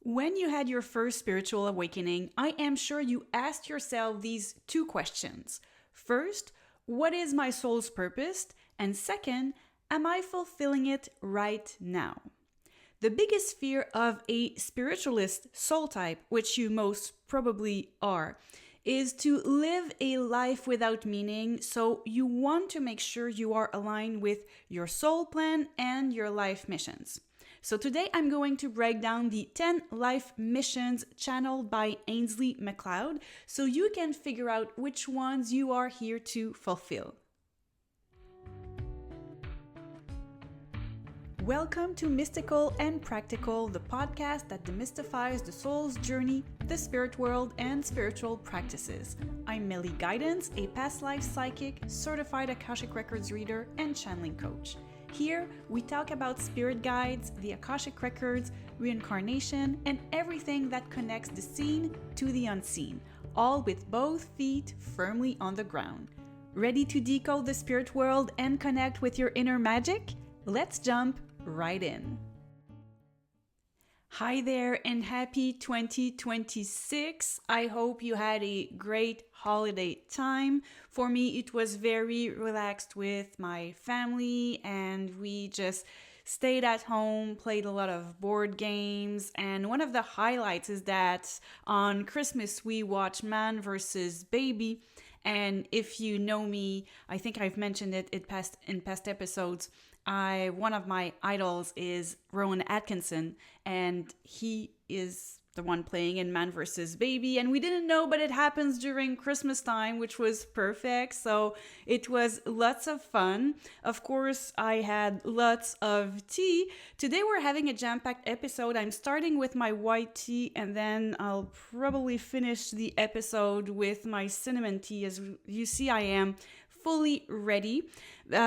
When you had your first spiritual awakening, I am sure you asked yourself these two questions. First, what is my soul's purpose? And second, am I fulfilling it right now? The biggest fear of a spiritualist soul type, which you most probably are, is to live a life without meaning. So you want to make sure you are aligned with your soul plan and your life missions. So today I'm going to break down the 10 life missions channeled by Ainslie MacLeod so you can figure out which ones you are here to fulfill. Welcome to Mystical and Practical, the podcast that demystifies the soul's journey, the spirit world, and spiritual practices. I'm Melly Guidance, a past life psychic, certified Akashic Records reader, and channeling coach. Here, we talk about spirit guides, the Akashic Records, reincarnation, and everything that connects the seen to the unseen, all with both feet firmly on the ground. Ready to decode the spirit world and connect with your inner magic? Let's jump right in. Hi there and happy 2026. I hope you had a great holiday time. For me, it was very relaxed with my family and we just stayed at home, played a lot of board games. And one of the highlights is that on Christmas, we watched Man vs. Baby. And if you know me, I think I've mentioned it in past episodes. One of my idols is Rowan Atkinson, and he is the one playing in Man vs. Baby, and we didn't know, but it happens during Christmas time, which was perfect. So it was lots of fun. Of course, I had lots of tea. Today we're having a jam-packed episode. I'm starting with my white tea, and then I'll probably finish the episode with my cinnamon tea. As you see, I am fully ready.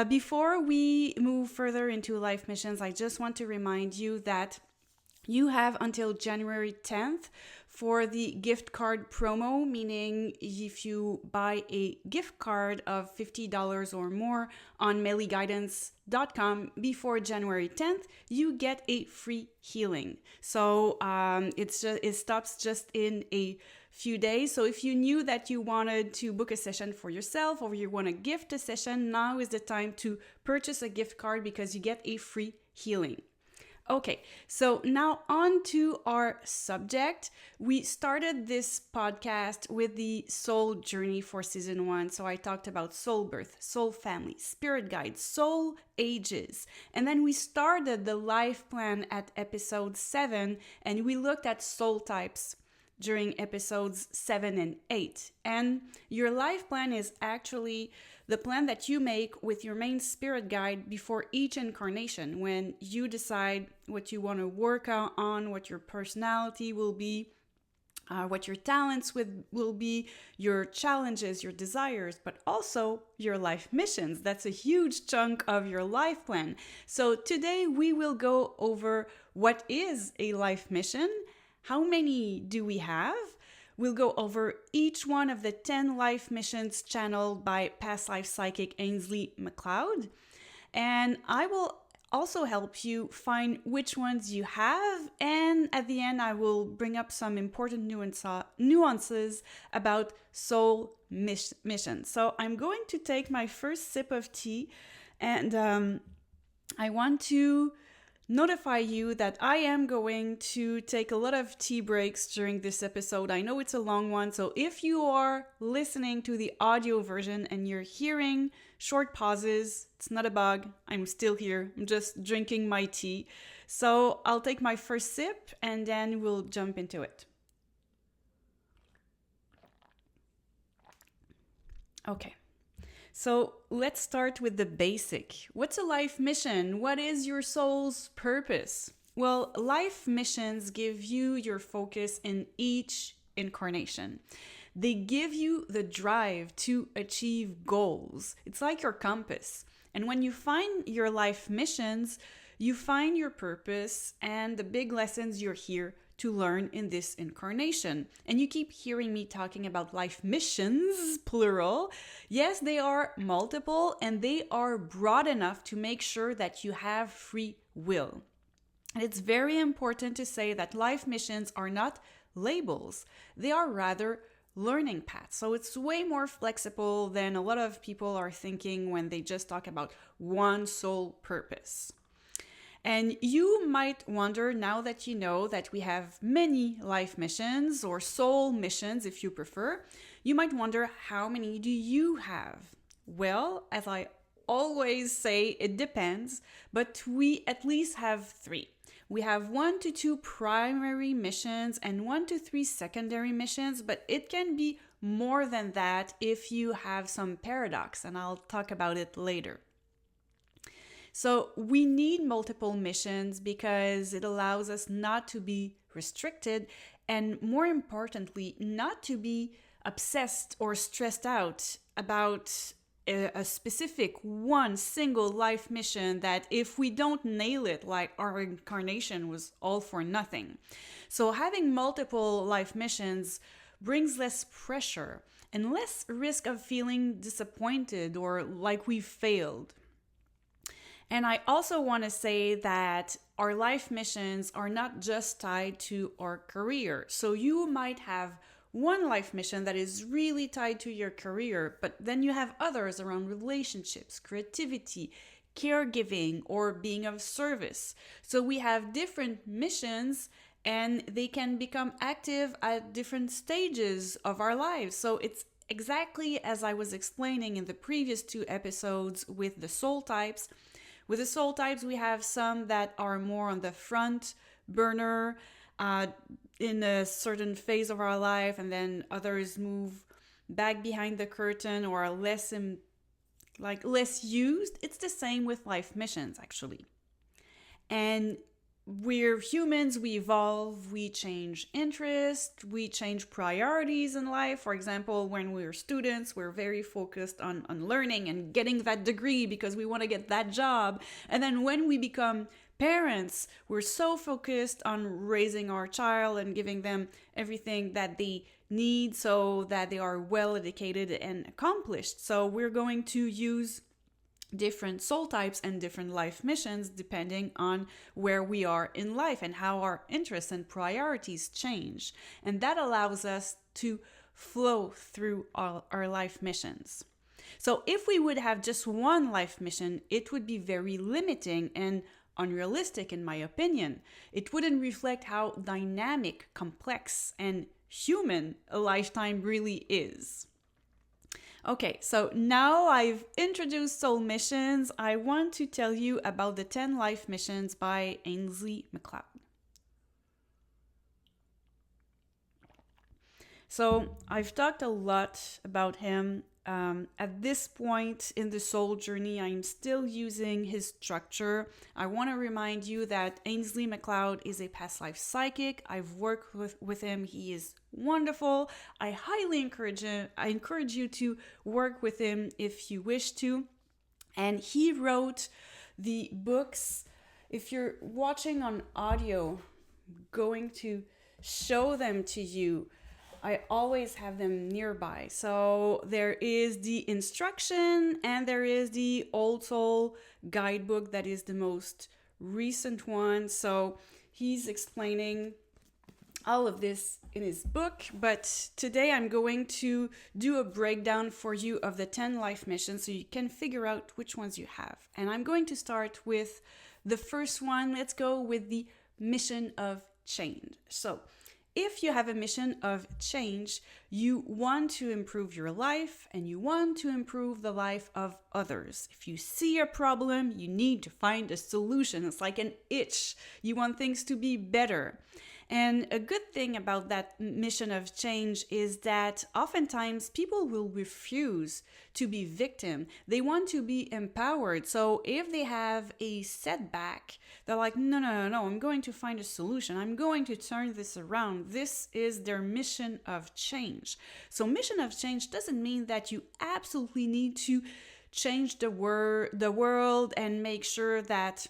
Before we move further into life missions, I just want to remind you that you have until January 10th for the gift card promo, meaning if you buy a gift card of $50 or more on mellyguidance.com before January 10th, you get a free healing. So it stops just in a few days. So if you knew that you wanted to book a session for yourself or you want to gift a session, now is the time to purchase a gift card because you get a free healing. Okay, so now on to our subject. We started this podcast with the soul journey for season 1. So I talked about soul birth, soul family, spirit guides, soul ages. And then we started the life plan at episode 7 and we looked at soul types during episodes 7 and 8. And your life plan is actually the plan that you make with your main spirit guide before each incarnation, when you decide what you want to work on, what your personality will be, what your talents will be, your challenges, your desires, but also your life missions. That's a huge chunk of your life plan. So today we will go over what is a life mission, how many do we have? We'll go over each one of the 10 life missions channeled by past life psychic Ainslie MacLeod. And I will also help you find which ones you have. And at the end, I will bring up some important nuances about soul missions. So I'm going to take my first sip of tea and I want to notify you that I am going to take a lot of tea breaks during this episode. I know it's a long one, so if you are listening to the audio version and you're hearing short pauses, it's not a bug. I'm still here. I'm just drinking my tea. So I'll take my first sip and then we'll jump into it. Okay. So let's start with the basic. What's a life mission? What is your soul's purpose? Well, life missions give you your focus in each incarnation. They give you the drive to achieve goals. It's like your compass. And when you find your life missions, you find your purpose and the big lessons you're here to learn in this incarnation. And you keep hearing me talking about life missions, plural. Yes, they are multiple and they are broad enough to make sure that you have free will. And it's very important to say that life missions are not labels, they are rather learning paths. So it's way more flexible than a lot of people are thinking when they just talk about one sole purpose. And you might wonder, now that you know that we have many life missions or soul missions, if you prefer, you might wonder, how many do you have? Well, as I always say, it depends, but we at least have 3. We have 1 to 2 primary missions and 1 to 3 secondary missions, but it can be more than that if you have some paradox, and I'll talk about it later. So we need multiple missions because it allows us not to be restricted, and more importantly, not to be obsessed or stressed out about a specific one single life mission that if we don't nail it, like our incarnation was all for nothing. So having multiple life missions brings less pressure and less risk of feeling disappointed or like we failed. And I also want to say that our life missions are not just tied to our career. So you might have one life mission that is really tied to your career, but then you have others around relationships, creativity, caregiving, or being of service. So we have different missions and they can become active at different stages of our lives. So it's exactly as I was explaining in the previous 2 episodes with the soul types. With the soul types, we have some that are more on the front burner in a certain phase of our life, and then others move back behind the curtain or are less used. It's the same with life missions, actually. And we're humans, we evolve, we change interest, we change priorities in life. For example, when we're students, we're very focused on learning and getting that degree because we want to get that job. And then when we become parents, we're so focused on raising our child and giving them everything that they need so that they are well educated and accomplished. So we're going to use different soul types and different life missions depending on where we are in life and how our interests and priorities change. And that allows us to flow through our life missions. So if we would have just one life mission, it would be very limiting and unrealistic, in my opinion. It wouldn't reflect how dynamic, complex, and human a lifetime really is. Okay, so now I've introduced soul missions, I want to tell you about the 10 life missions by Ainslie MacLeod. So I've talked a lot about him. At this point in the soul journey, I'm still using his structure. I want to remind you that Ainslie MacLeod is a past life psychic. I've worked with him. He is wonderful. I highly encourage him. I encourage you to work with him if you wish to. And he wrote the books. If you're watching on audio, I'm going to show them to you. I always have them nearby. So there is the instruction and there is the Old Soul guidebook that is the most recent one. So he's explaining all of this in his book, but today I'm going to do a breakdown for you of the 10 life missions so you can figure out which ones you have. And I'm going to start with the first one. Let's go with the mission of change. So if you have a mission of change, you want to improve your life and you want to improve the life of others. If you see a problem, you need to find a solution. It's like an itch. You want things to be better. And a good thing about that mission of change is that oftentimes people will refuse to be victim. They want to be empowered. So if they have a setback, they're like, no, I'm going to find a solution. I'm going to turn this around. This is their mission of change. So mission of change doesn't mean that you absolutely need to change the world and make sure that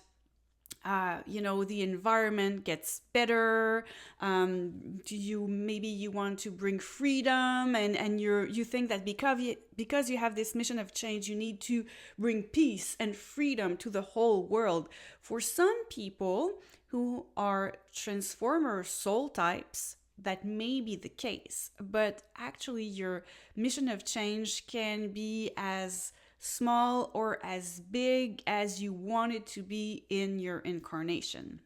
the environment gets better. Maybe you want to bring freedom, and you think that because you have this mission of change, you need to bring peace and freedom to the whole world. For some people who are transformer soul types, that may be the case, but actually your mission of change can be as small or as big as you want it to be in your incarnation.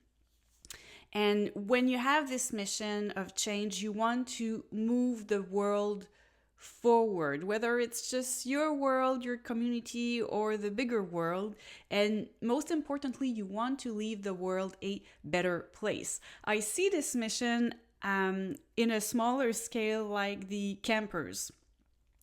And when you have this mission of change, you want to move the world forward, whether it's just your world, your community, or the bigger world. And most importantly, you want to leave the world a better place. I see this mission in a smaller scale, like the campers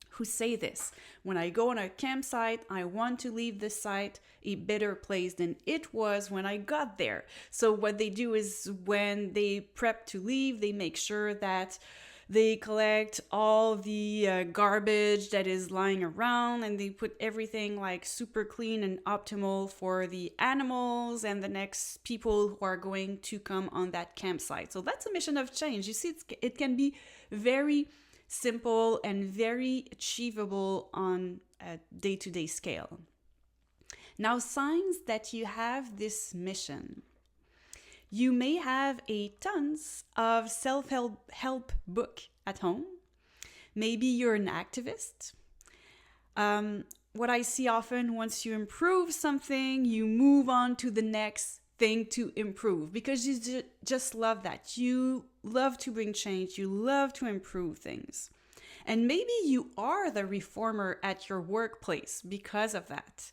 who say this: when I go on a campsite, I want to leave the site a better place than it was when I got there. So what they do is, when they prep to leave, they make sure that they collect all the garbage that is lying around, and they put everything like super clean and optimal for the animals and the next people who are going to come on that campsite. So that's a mission of change. You see, it can be very simple and very achievable on a day-to-day scale. Now, signs that you have this mission. You may have a tons of self-help book at home. Maybe you're an activist. What I see often, once you improve something, you move on to the next thing to improve, because you just love that. You love to bring change. You love to improve things. And maybe you are the reformer at your workplace because of that.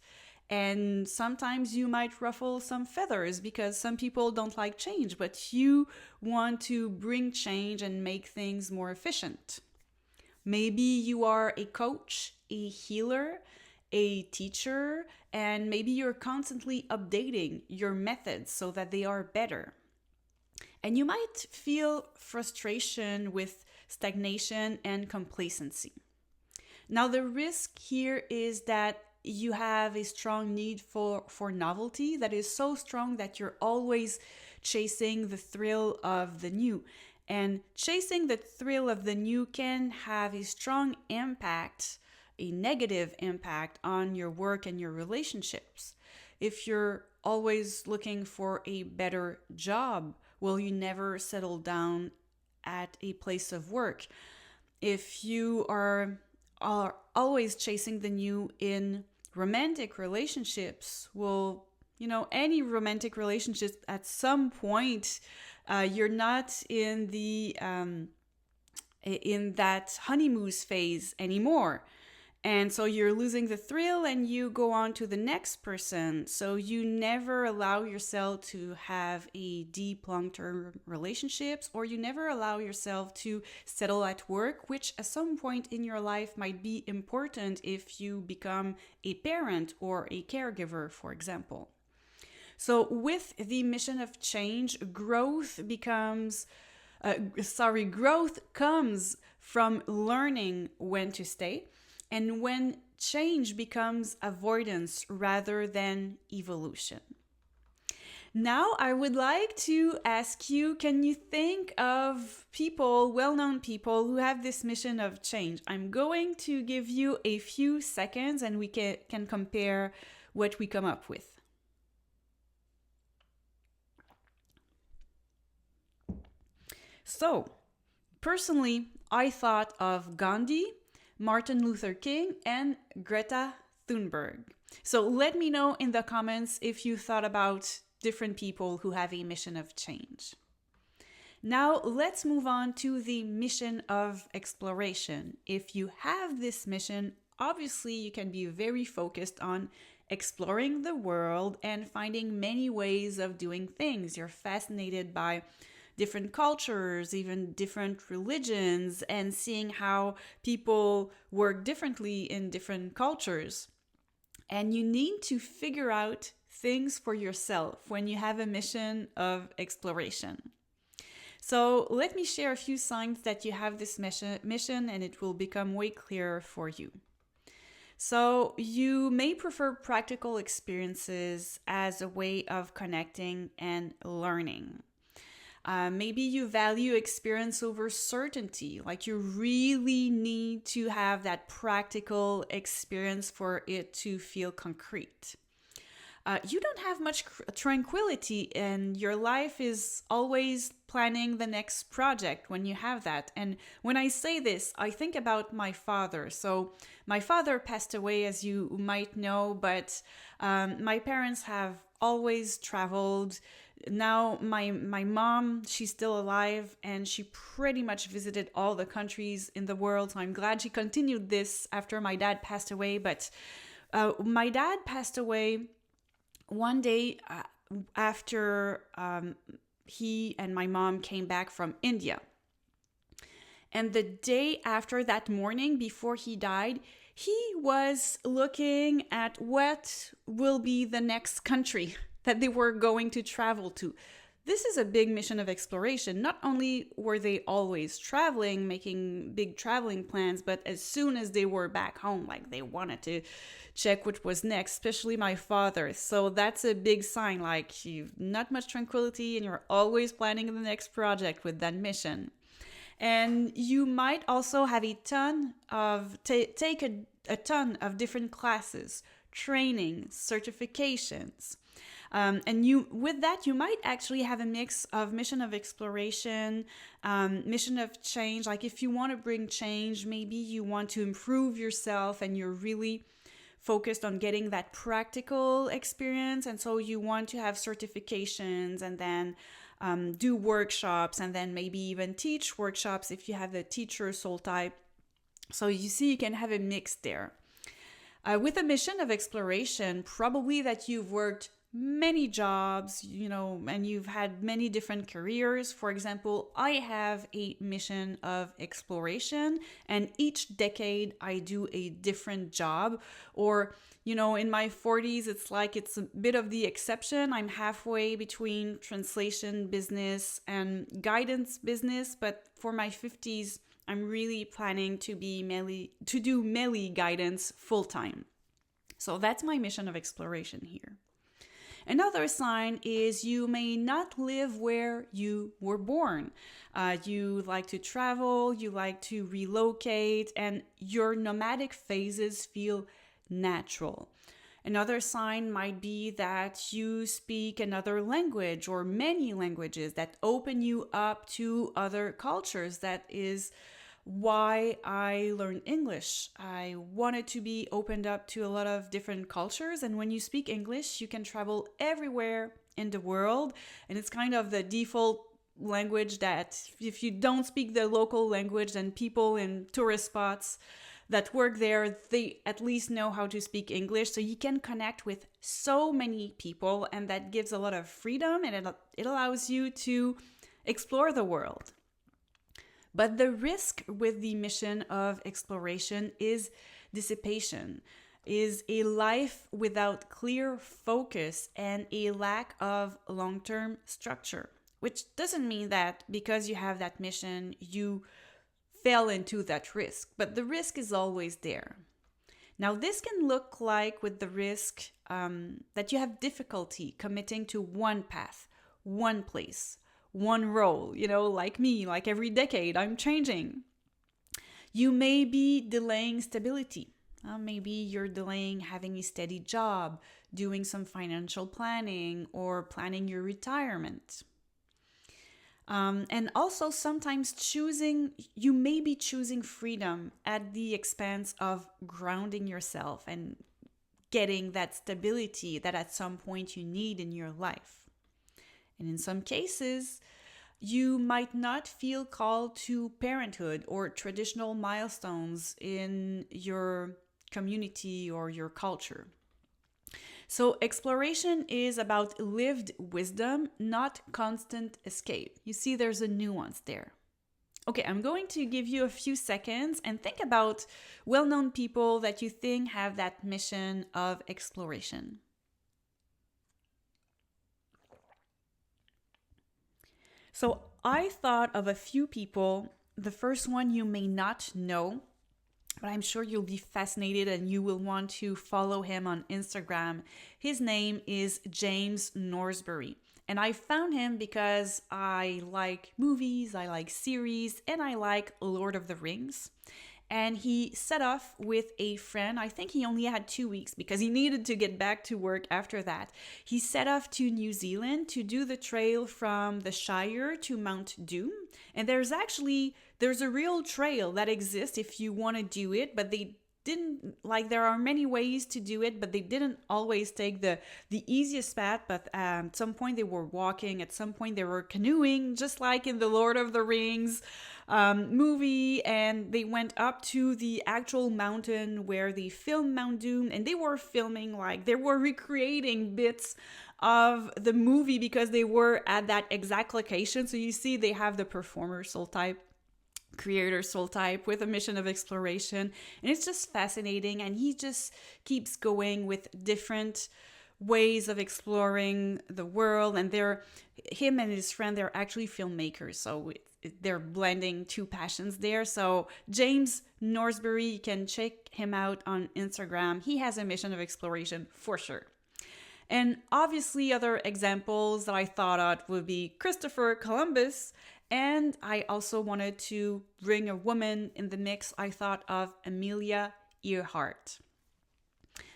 And sometimes you might ruffle some feathers because some people don't like change, but you want to bring change and make things more efficient. Maybe you are a coach, a healer, a teacher, and maybe you're constantly updating your methods so that they are better. And you might feel frustration with stagnation and complacency. Now, the risk here is that you have a strong need for novelty that is so strong that you're always chasing the thrill of the new. And chasing the thrill of the new can have a strong impact, a negative impact on your work and your relationships. If you're always looking for a better job, will you never settle down at a place of work? If you are always chasing the new in romantic relationships, well, any romantic relationships, at some point, you're not in that honeymoon phase anymore. And so you're losing the thrill and you go on to the next person. So you never allow yourself to have a deep long-term relationships, or you never allow yourself to settle at work, which at some point in your life might be important if you become a parent or a caregiver, for example. So with the mission of change, growth comes from learning when to stay, and when change becomes avoidance rather than evolution. Now, I would like to ask you, can you think of people, well-known people, who have this mission of change? I'm going to give you a few seconds and we can compare what we come up with. So, personally, I thought of Gandhi, Martin Luther King, and Greta Thunberg. So let me know in the comments if you thought about different people who have a mission of change. Now let's move on to the mission of exploration. If you have this mission, obviously you can be very focused on exploring the world and finding many ways of doing things. You're fascinated by different cultures, even different religions, and seeing how people work differently in different cultures. And you need to figure out things for yourself when you have a mission of exploration. So let me share a few signs that you have this mission, and it will become way clearer for you. So, you may prefer practical experiences as a way of connecting and learning. Maybe you value experience over certainty, like you really need to have that practical experience for it to feel concrete. You don't have much tranquility, and your life is always planning the next project when you have that. And when I say this, I think about my father. So, my father passed away, as you might know, but my parents have always traveled. Now, my mom, she's still alive, and she pretty much visited all the countries in the world. So, I'm glad she continued this after my dad passed away. But my dad passed away one day after he and my mom came back from India. And the day after, that morning before he died, he was looking at what will be the next country that they were going to travel to. This is a big mission of exploration. Not only were they always traveling, making big traveling plans, but as soon as they were back home, like they wanted to check what was next, especially my father. So that's a big sign, like you've not much tranquility and you're always planning the next project with that mission. And you might also have a ton of, take a ton of different classes, training, certifications. And you, with that, you might actually have a mix of mission of exploration, mission of change. Like if you want to bring change, maybe you want to improve yourself and you're really focused on getting that practical experience. And so you want to have certifications and then do workshops and then maybe even teach workshops if you have the teacher soul type. So you see, you can have a mix there. With a mission of exploration, probably that you've worked many jobs, and you've had many different careers. For example, I have a mission of exploration, and each decade I do a different job. Or, in my 40s, it's a bit of the exception. I'm halfway between translation business and guidance business, but for my 50s, I'm really planning to do Meli guidance full time. So that's my mission of exploration here. Another sign is you may not live where you were born. You like to travel, you like to relocate, and your nomadic phases feel natural. Another sign might be that you speak another language or many languages that open you up to other cultures. That is why I learned English. I wanted to be opened up to a lot of different cultures. And when you speak English, you can travel everywhere in the world. And it's kind of the default language that if you don't speak the local language, then people in tourist spots that work there, they at least know how to speak English. So you can connect with so many people, and that gives a lot of freedom, and it allows you to explore the world. But the risk with the mission of exploration is dissipation, is a life without clear focus and a lack of long-term structure, which doesn't mean that because you have that mission, you fell into that risk, but the risk is always there. Now, this can look like with the risk that you have difficulty committing to one path, one place, one role, like me, like every decade, I'm changing. You may be delaying stability. Maybe you're delaying having a steady job, doing some financial planning, or planning your retirement. And also sometimes you may be choosing freedom at the expense of grounding yourself and getting that stability that at some point you need in your life. And in some cases, you might not feel called to parenthood or traditional milestones in your community or your culture. So exploration is about lived wisdom, not constant escape. You see, there's a nuance there. Okay, I'm going to give you a few seconds and think about well-known people that you think have that mission of exploration. So I thought of a few people. The first one you may not know, but I'm sure you'll be fascinated and you will want to follow him on Instagram. His name is James Norsbury. And I found him because I like movies, I like series, and I like Lord of the Rings. And he set off with a friend. I think he only had 2 weeks because he needed to get back to work after that. He set off to New Zealand to do the trail from the Shire to Mount Doom. And there's a real trail that exists if you want to do it, but they didn't, like, there are many ways to do it, but they didn't always take the easiest path. But at some point they were walking, at some point they were canoeing, just like in the Lord of the Rings movie. And they went up to the actual mountain where they filmed Mount Doom, and they were filming, like, they were recreating bits of the movie because they were at that exact location. So you see they have the performer soul type, creator soul type with a mission of exploration, and it's just fascinating. And he just keeps going with different ways of exploring the world. And him and his friend, they're actually filmmakers, so they're blending two passions there. So James Norsbury, you can check him out on Instagram. He has a mission of exploration for sure. And obviously other examples that I thought of would be Christopher Columbus. And I also wanted to bring a woman in the mix. I thought of Amelia Earhart.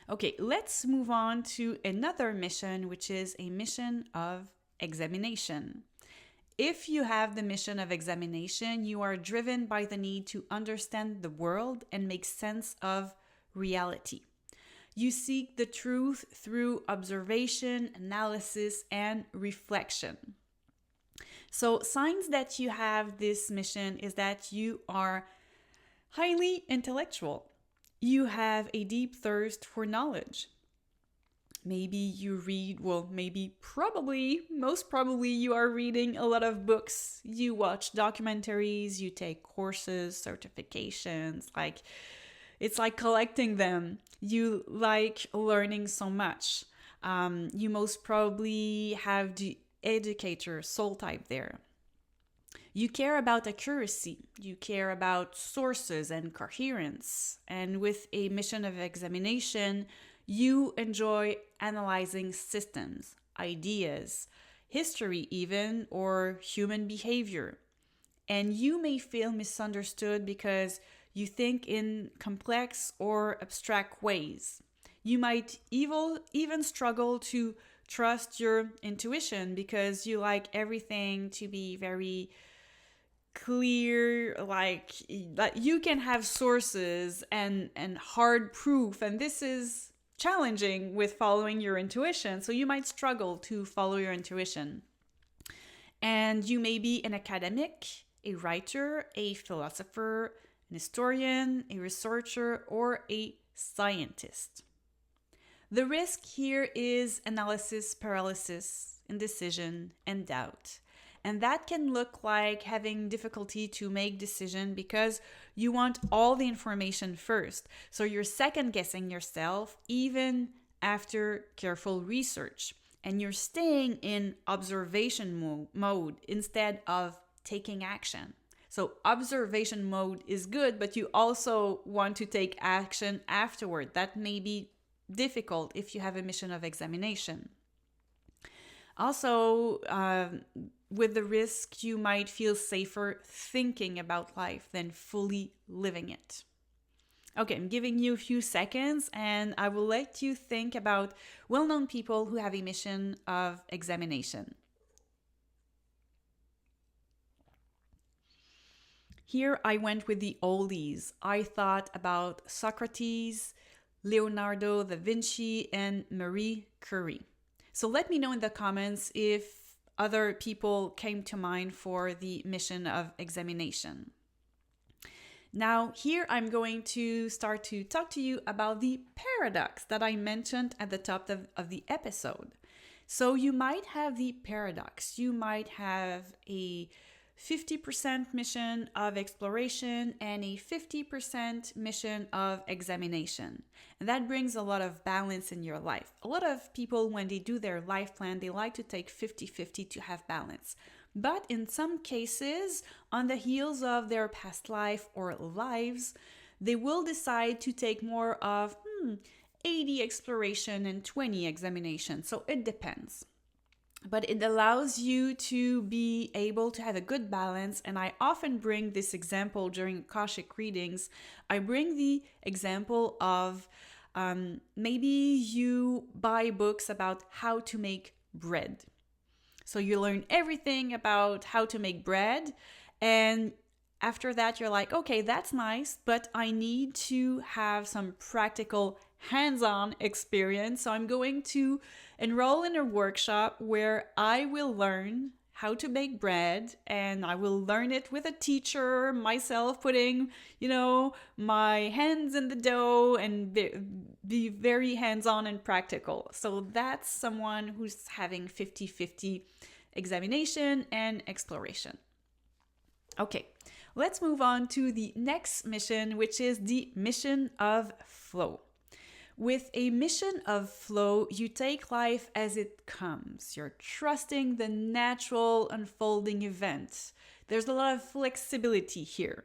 Okay, let's move on to another mission, which is a mission of examination. If you have the mission of examination, you are driven by the need to understand the world and make sense of reality. You seek the truth through observation, analysis, and reflection. So signs that you have this mission is that you are highly intellectual. You have a deep thirst for knowledge. Maybe you read, most probably you are reading a lot of books. You watch documentaries, you take courses, certifications, it's like collecting them. You like learning so much. You most probably have the educator soul type there. You care about accuracy. You care about sources and coherence. And with a mission of examination, you enjoy analyzing systems, ideas, history even, or human behavior. And you may feel misunderstood because you think in complex or abstract ways. You might even struggle to trust your intuition because you like everything to be very clear, like you can have sources and hard proof, and this is challenging with following your intuition. So you might struggle to follow your intuition. And you may be an academic, a writer, a philosopher, an historian, a researcher, or a scientist. The risk here is analysis paralysis, indecision, and doubt. And that can look like having difficulty to make decision because you want all the information first. So you're second guessing yourself even after careful research. And you're staying in observation mode instead of taking action. So observation mode is good, but you also want to take action afterward. That may be difficult if you have a mission of examination. Also, with the risk, you might feel safer thinking about life than fully living it. Okay, I'm giving you a few seconds and I will let you think about well-known people who have a mission of examination. Here I went with the oldies. I thought about Socrates, Leonardo da Vinci, and Marie Curie. So let me know in the comments if other people came to mind for the mission of examination. Now, here I'm going to start to talk to you about the paradox that I mentioned at the top of the episode. So you might have the paradox. You might have a 50% mission of exploration and a 50% mission of examination. And that brings a lot of balance in your life. A lot of people, when they do their life plan, they like to take 50-50 to have balance. But in some cases, on the heels of their past life or lives, they will decide to take more of 80 exploration and 20 examination. So it depends. But it allows you to be able to have a good balance. And I often bring this example during Akashic readings. I bring the example of maybe you buy books about how to make bread. So you learn everything about how to make bread, and after that you're like, okay, that's nice, but I need to have some practical hands-on experience. So I'm going to enroll in a workshop where I will learn how to bake bread, and I will learn it with a teacher, myself putting, my hands in the dough and be very hands-on and practical. So that's someone who's having 50-50 examination and exploration. Okay, let's move on to the next mission, which is the mission of flow. With a mission of flow, you take life as it comes. You're trusting the natural unfolding event. There's a lot of flexibility here.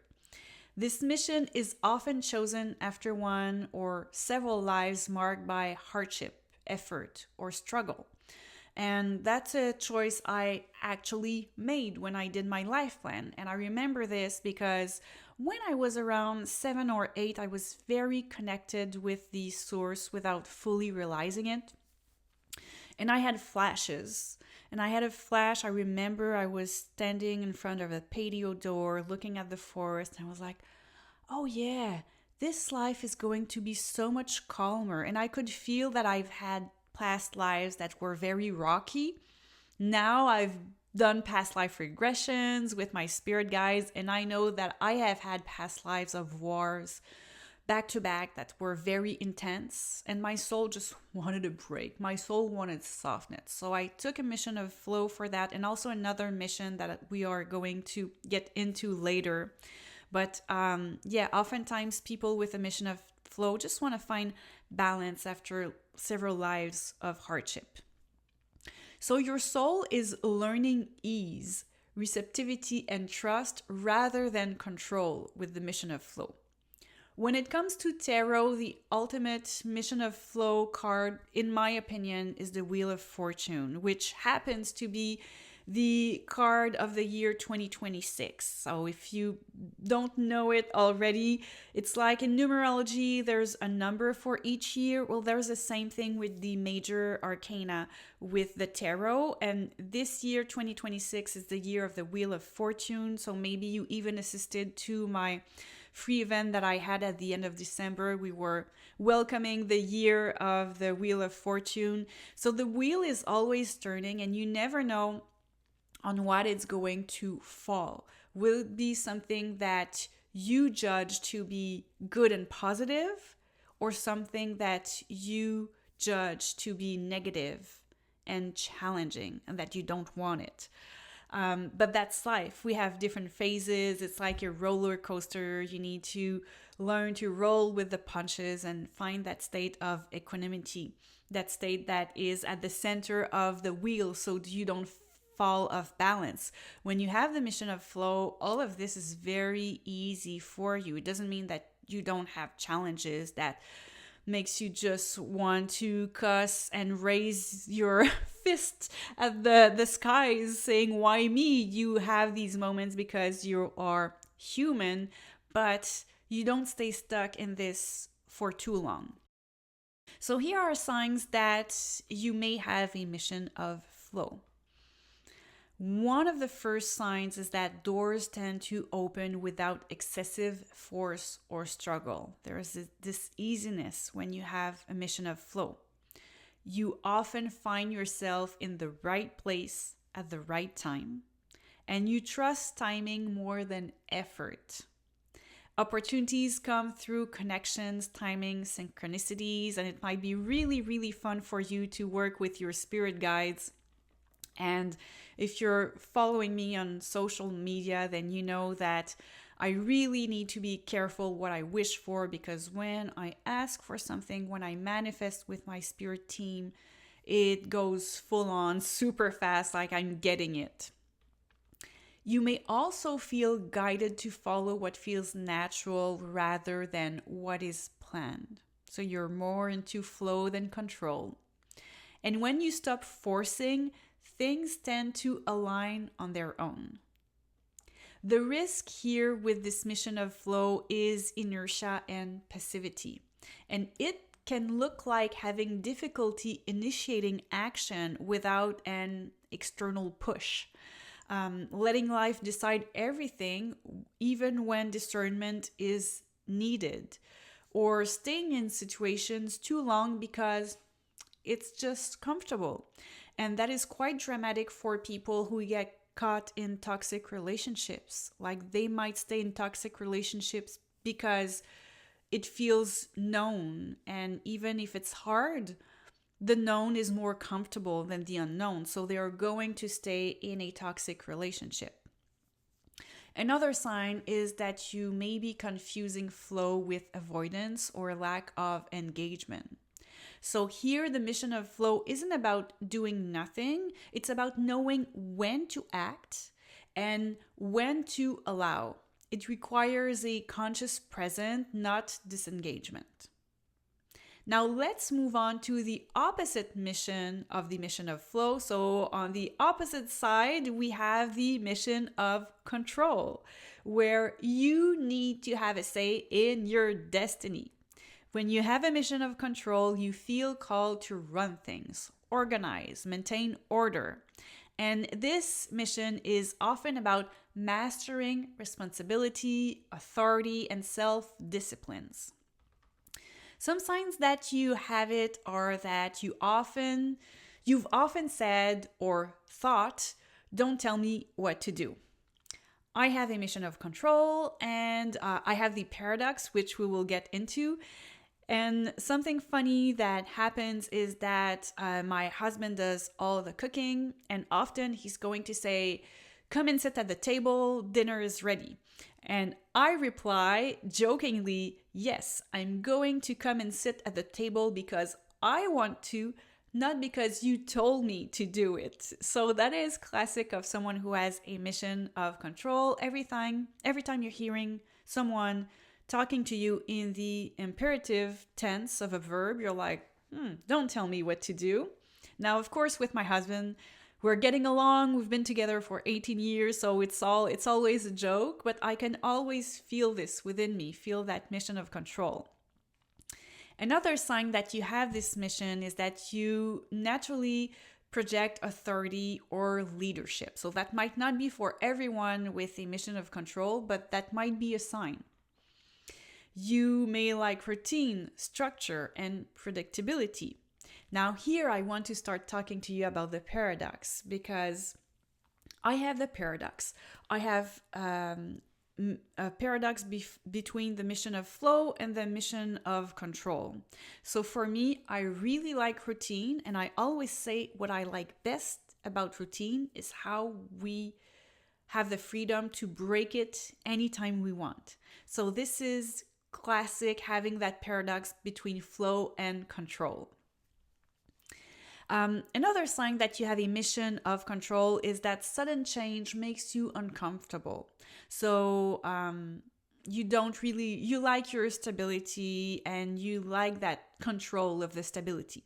This mission is often chosen after one or several lives marked by hardship, effort, or struggle. And that's a choice I actually made when I did my life plan. And I remember this because when I was around 7 or 8, I was very connected with the source without fully realizing it. And I had flashes. And I had a flash. I remember I was standing in front of a patio door looking at the forest. And I was like, oh yeah, this life is going to be so much calmer. And I could feel that I've had past lives that were very rocky. Now I've done past life regressions with my spirit guides, and I know that I have had past lives of wars back to back that were very intense, and my soul just wanted a break. My soul wanted softness. So I took a mission of flow for that, and also another mission that we are going to get into later. But oftentimes people with a mission of flow just want to find balance after several lives of hardship. So your soul is learning ease, receptivity, and trust rather than control with the mission of flow. When it comes to tarot, the ultimate mission of flow card, in my opinion, is the Wheel of Fortune, which happens to be the card of the year 2026. So if you don't know it already, it's like in numerology, there's a number for each year. Well, there's the same thing with the major arcana with the tarot. And this year, 2026, is the year of the Wheel of Fortune. So maybe you even assisted to my free event that I had at the end of December. We were welcoming the year of the Wheel of Fortune. So the wheel is always turning, and you never know on what it's going to fall. Will it be something that you judge to be good and positive, or something that you judge to be negative and challenging and that you don't want it? But that's life. We have different phases. It's like a roller coaster. You need to learn to roll with the punches and find that state of equanimity, that state that is at the center of the wheel so you don't fall off balance. When you have the mission of flow, all of this is very easy for you. It doesn't mean that you don't have challenges that makes you just want to cuss and raise your fist at the skies saying, why me? You have these moments because you are human, but you don't stay stuck in this for too long. So here are signs that you may have a mission of flow. One of the first signs is that doors tend to open without excessive force or struggle. There is this easiness when you have a mission of flow. You often find yourself in the right place at the right time, and you trust timing more than effort. Opportunities come through connections, timing, synchronicities, and it might be really, really fun for you to work with your spirit guides. And if you're following me on social media, then you know that I really need to be careful what I wish for, because when I ask for something, when I manifest with my spirit team, it goes full on super fast, like I'm getting it. You may also feel guided to follow what feels natural rather than what is planned. So you're more into flow than control. And when you stop forcing, things tend to align on their own. The risk here with this mission of flow is inertia and passivity. And it can look like having difficulty initiating action without an external push. Letting life decide everything, even when discernment is needed, or staying in situations too long because it's just comfortable. And that is quite dramatic for people who get caught in toxic relationships. Like they might stay in toxic relationships because it feels known. And even if it's hard, the known is more comfortable than the unknown. So they are going to stay in a toxic relationship. Another sign is that you may be confusing flow with avoidance or lack of engagement. So here the mission of flow isn't about doing nothing. It's about knowing when to act and when to allow. It requires a conscious presence, not disengagement. Now let's move on to the opposite mission of the mission of flow. So on the opposite side, we have the mission of control, where you need to have a say in your destiny. When you have a mission of control, you feel called to run things, organize, maintain order. And this mission is often about mastering responsibility, authority, and self-disciplines. Some signs that you have it are that you've often said or thought, "Don't tell me what to do." I have a mission of control, and I have the paradox, which we will get into. And something funny that happens is that my husband does all the cooking, and often he's going to say, "Come and sit at the table, dinner is ready." And I reply jokingly, "Yes, I'm going to come and sit at the table because I want to, not because you told me to do it." So that is classic of someone who has a mission of control. Every time you're hearing someone talking to you in the imperative tense of a verb, you're like, "Don't tell me what to do." Now, of course, with my husband, we're getting along. We've been together for 18 years, so it's always a joke, but I can always feel this within me, feel that mission of control. Another sign that you have this mission is that you naturally project authority or leadership. So that might not be for everyone with a mission of control, but that might be a sign. You may like routine, structure, and predictability. Now here I want to start talking to you about the paradox, because I have the paradox. I have a paradox between the mission of flow and the mission of control. So for me, I really like routine, and I always say what I like best about routine is how we have the freedom to break it anytime we want. So this is classic, having that paradox between flow and control. Another sign that you have a mission of control is that sudden change makes you uncomfortable. So you like your stability and you like that control of the stability.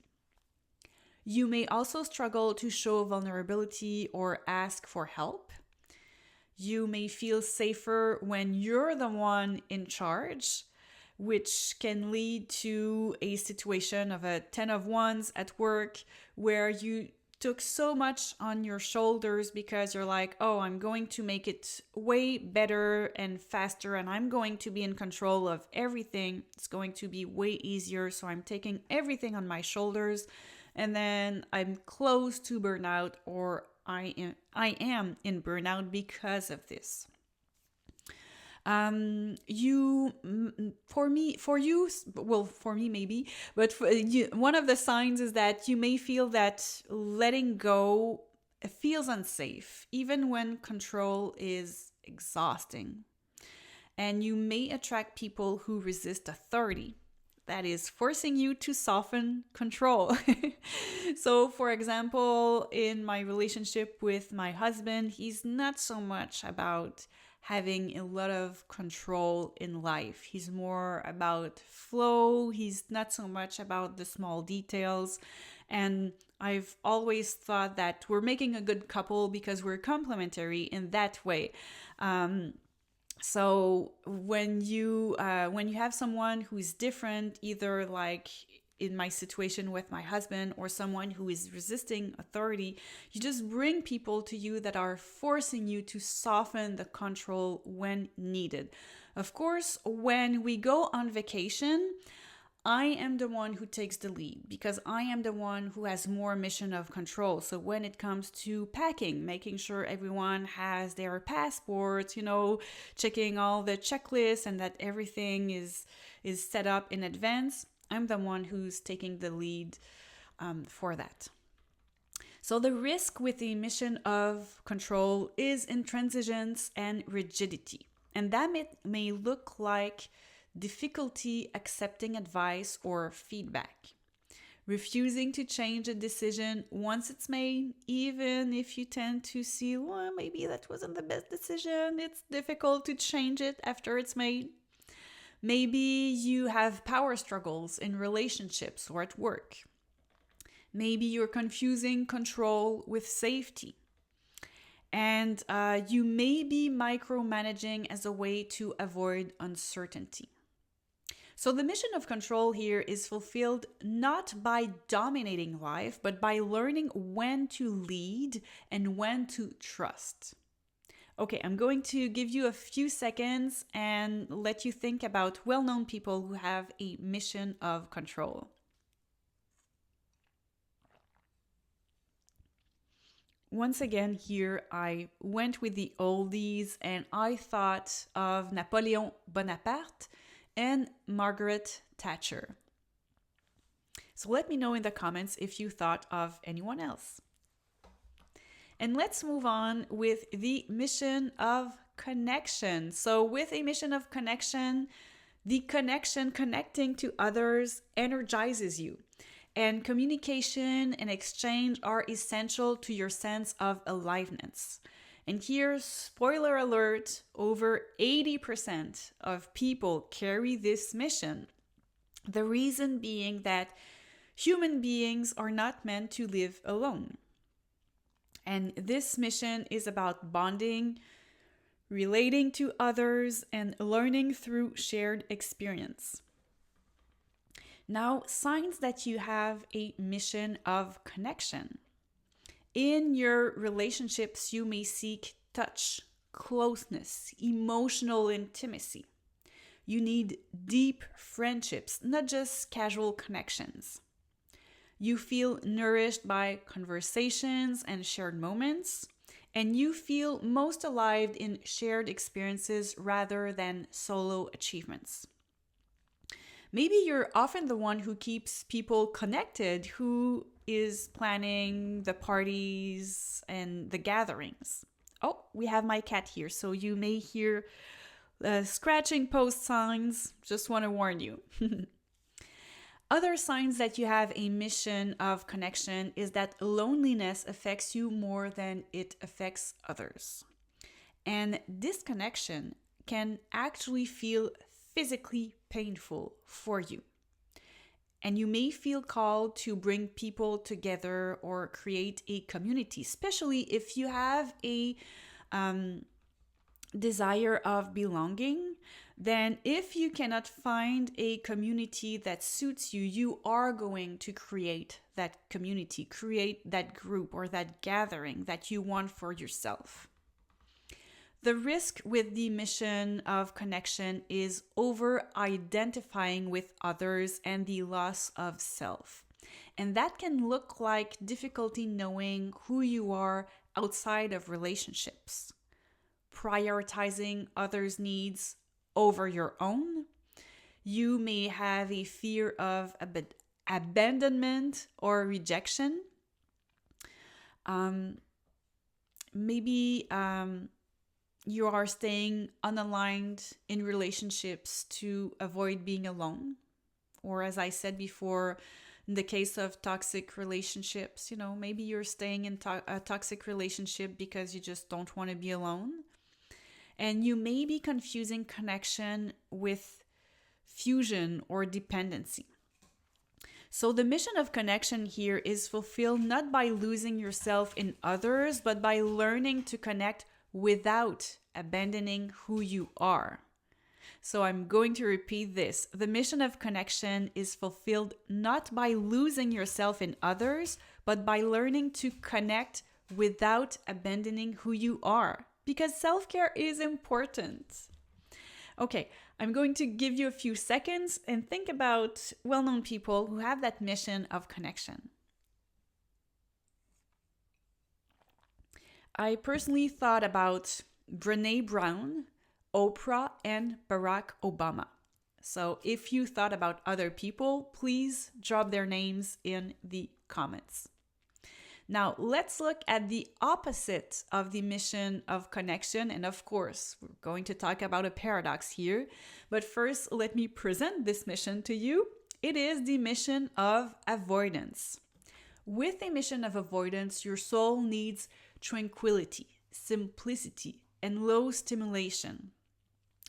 You may also struggle to show vulnerability or ask for help. You may feel safer when you're the one in charge, which can lead to a situation of a 10 of wands at work where you took so much on your shoulders because you're like, "Oh, I'm going to make it way better and faster, and I'm going to be in control of everything. It's going to be way easier, so I'm taking everything on my shoulders." And then I'm close to burnout, or I am in burnout because of this. For me maybe, but one of the signs is that you may feel that letting go feels unsafe, even when control is exhausting. And you may attract people who resist authority. that is forcing you to soften control. So, for example, in my relationship with my husband, he's not so much about having a lot of control in life. He's more about flow. He's not so much about the small details. And I've always thought that we're making a good couple because we're complementary in that way. So when you have someone who is different, either like in my situation with my husband or someone who is resisting authority, you just bring people to you that are forcing you to soften the control when needed. Of course, when we go on vacation, I am the one who takes the lead because I am the one who has more mission of control. So when it comes to packing, making sure everyone has their passports, checking all the checklists and that everything is set up in advance, I'm the one who's taking the lead for that. So the risk with the mission of control is intransigence and rigidity. And that may look like difficulty accepting advice or feedback, refusing to change a decision once it's made, even if you tend to see, well, maybe that wasn't the best decision. It's difficult to change it after it's made. Maybe you have power struggles in relationships or at work. Maybe you're confusing control with safety. And you may be micromanaging as a way to avoid uncertainty. So the mission of control here is fulfilled not by dominating life, but by learning when to lead and when to trust. Okay, I'm going to give you a few seconds and let you think about well-known people who have a mission of control. Once again, here I went with the oldies and I thought of Napoleon Bonaparte and Margaret Thatcher. So let me know in the comments if you thought of anyone else. And let's move on with the mission of connection. So with a mission of connection, the connecting to others energizes you. And communication and exchange are essential to your sense of aliveness. And here, spoiler alert, over 80% of people carry this mission. The reason being that human beings are not meant to live alone. And this mission is about bonding, relating to others, and learning through shared experience. Now, signs that you have a mission of connection. In your relationships, you may seek touch, closeness, emotional intimacy. You need deep friendships, not just casual connections. You feel nourished by conversations and shared moments, and you feel most alive in shared experiences rather than solo achievements. Maybe you're often the one who keeps people connected, who is planning the parties and the gatherings. Oh, we have my cat here, so you may hear scratching post signs. Just want to warn you. Other signs that you have a mission of connection is that loneliness affects you more than it affects others. And disconnection can actually feel physically painful for you. And you may feel called to bring people together or create a community, especially if you have a desire of belonging. Then if you cannot find a community that suits you, you are going to create that community, create that group or that gathering that you want for yourself. The risk with the mission of connection is over-identifying with others and the loss of self. And that can look like difficulty knowing who you are outside of relationships, prioritizing others' needs over your own. You may have a fear of abandonment or rejection. Maybe you are staying unaligned in relationships to avoid being alone, Or as I said before, in the case of toxic relationships, maybe you're staying in a toxic relationship because you just don't want to be alone. And you may be confusing connection with fusion or dependency. So the mission of connection here is fulfilled not by losing yourself in others, but by learning to connect without abandoning who you are. So I'm going to repeat this. The mission of connection is fulfilled not by losing yourself in others, but by learning to connect without abandoning who you are. Because self-care is important. Okay, I'm going to give you a few seconds and think about well-known people who have that mission of connection. I personally thought about Brené Brown, Oprah, and Barack Obama. So if you thought about other people, please drop their names in the comments. Now, let's look at the opposite of the mission of connection. And of course, we're going to talk about a paradox here. But first, let me present this mission to you. It is the mission of avoidance. With a mission of avoidance, your soul needs tranquility, simplicity, and low stimulation.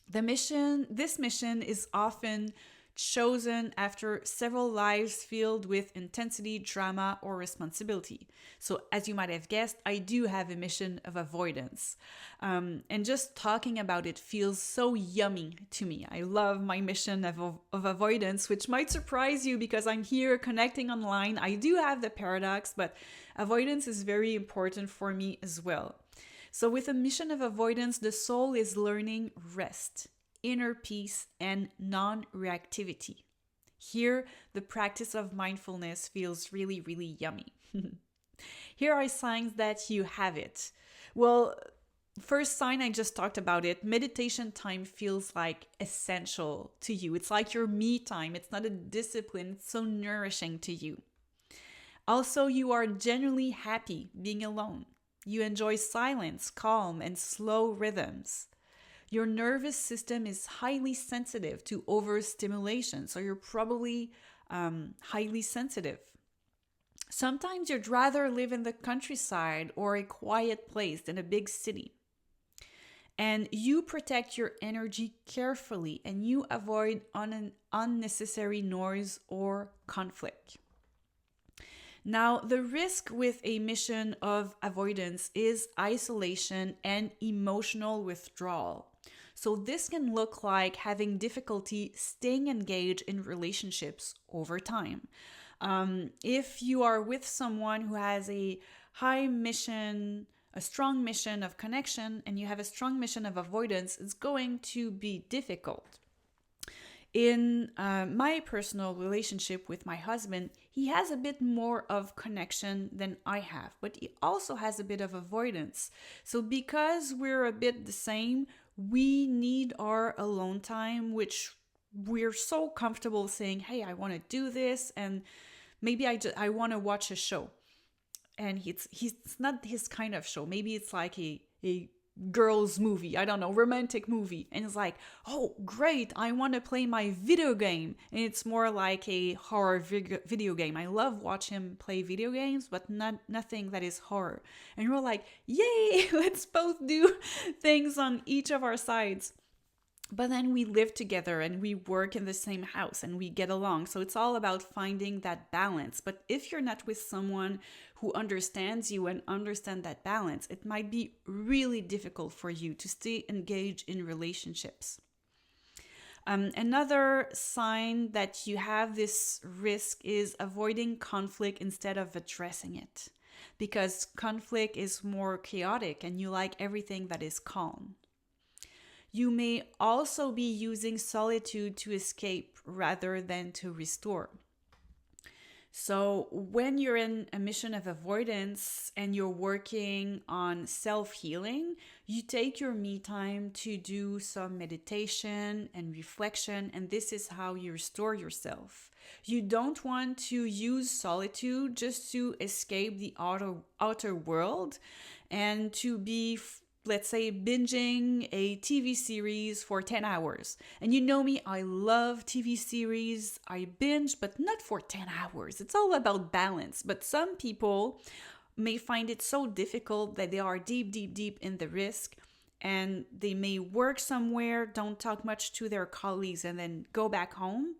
This mission is often chosen after several lives filled with intensity, drama, or responsibility. So as you might have guessed, I do have a mission of avoidance. And just talking about it feels so yummy to me. I love my mission of avoidance, which might surprise you because I'm here connecting online. I do have the paradox, but avoidance is very important for me as well. So with a mission of avoidance, the soul is learning rest, inner peace, and non-reactivity. Here, the practice of mindfulness feels really, really yummy. Here are signs that you have it. Well, first sign, I just talked about it. Meditation time feels like essential to you. It's like your me time. It's not a discipline. It's so nourishing to you. Also, you are genuinely happy being alone. You enjoy silence, calm, and slow rhythms. Your nervous system is highly sensitive to overstimulation, so you're probably highly sensitive. Sometimes you'd rather live in the countryside or a quiet place than a big city. And you protect your energy carefully and you avoid unnecessary noise or conflict. Now, the risk with a mission of avoidance is isolation and emotional withdrawal. So this can look like having difficulty staying engaged in relationships over time. If you are with someone who has a strong mission of connection, and you have a strong mission of avoidance, it's going to be difficult. In my personal relationship with my husband, he has a bit more of connection than I have, but he also has a bit of avoidance. So because we're a bit the same, we need our alone time, which we're so comfortable saying, hey, I want to do this, and maybe I want to watch a show. And it's not his kind of show. Maybe it's like a girls movie, I don't know, romantic movie, and it's like, oh great, I want to play my video game, and it's more like a horror video game. I love watch him play video games, but nothing that is horror. And we're like, yay, let's both do things on each of our sides. But then we live together and we work in the same house and we get along. So it's all about finding that balance. But if you're not with someone who understands you and understand that balance, it might be really difficult for you to stay engaged in relationships. Another sign that you have this risk is avoiding conflict instead of addressing it. Because conflict is more chaotic and you like everything that is calm. You may also be using solitude to escape rather than to restore. So when you're in a mission of avoidance and you're working on self-healing, you take your me time to do some meditation and reflection, and this is how you restore yourself. You don't want to use solitude just to escape the outer world and to be let's say, binging a TV series for 10 hours. And you know me, I love TV series. I binge, but not for 10 hours. It's all about balance. But some people may find it so difficult that they are deep, deep, deep in the risk, and they may work somewhere, don't talk much to their colleagues, and then go back home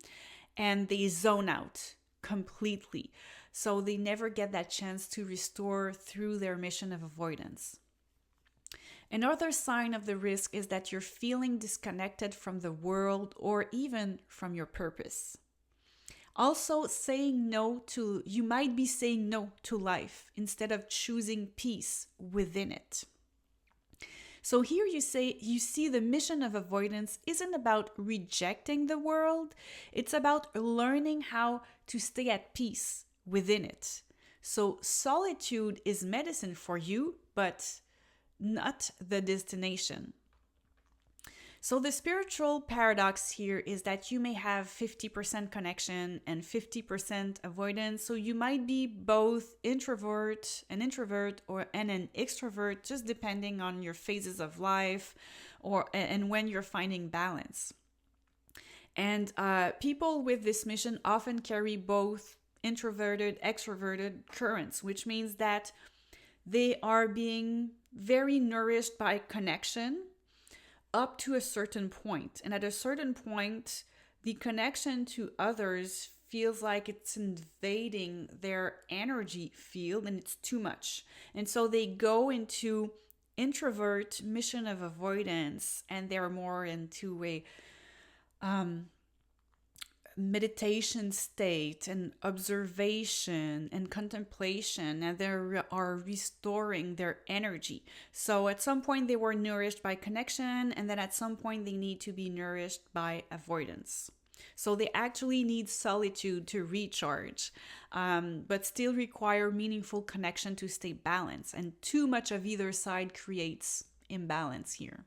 and they zone out completely. So they never get that chance to restore through their mission of avoidance. Another sign of the risk is that you're feeling disconnected from the world or even from your purpose. Also, you might be saying no to life instead of choosing peace within it. So here you see the mission of avoidance isn't about rejecting the world, it's about learning how to stay at peace within it. So solitude is medicine for you, but not the destination. So the spiritual paradox here is that you may have 50% connection and 50% avoidance. So you might be both an introvert and an extrovert, just depending on your phases of life and when you're finding balance. And people with this mission often carry both introverted, extroverted currents, which means that they are being very nourished by connection up to a certain point. And at a certain point, the connection to others feels like it's invading their energy field and it's too much. And so they go into introvert mission of avoidance, and they're more into a meditation state and observation and contemplation, and they are restoring their energy. So at some point they were nourished by connection, and then at some point they need to be nourished by avoidance. So they actually need solitude to recharge, but still require meaningful connection to stay balanced, and too much of either side creates imbalance here.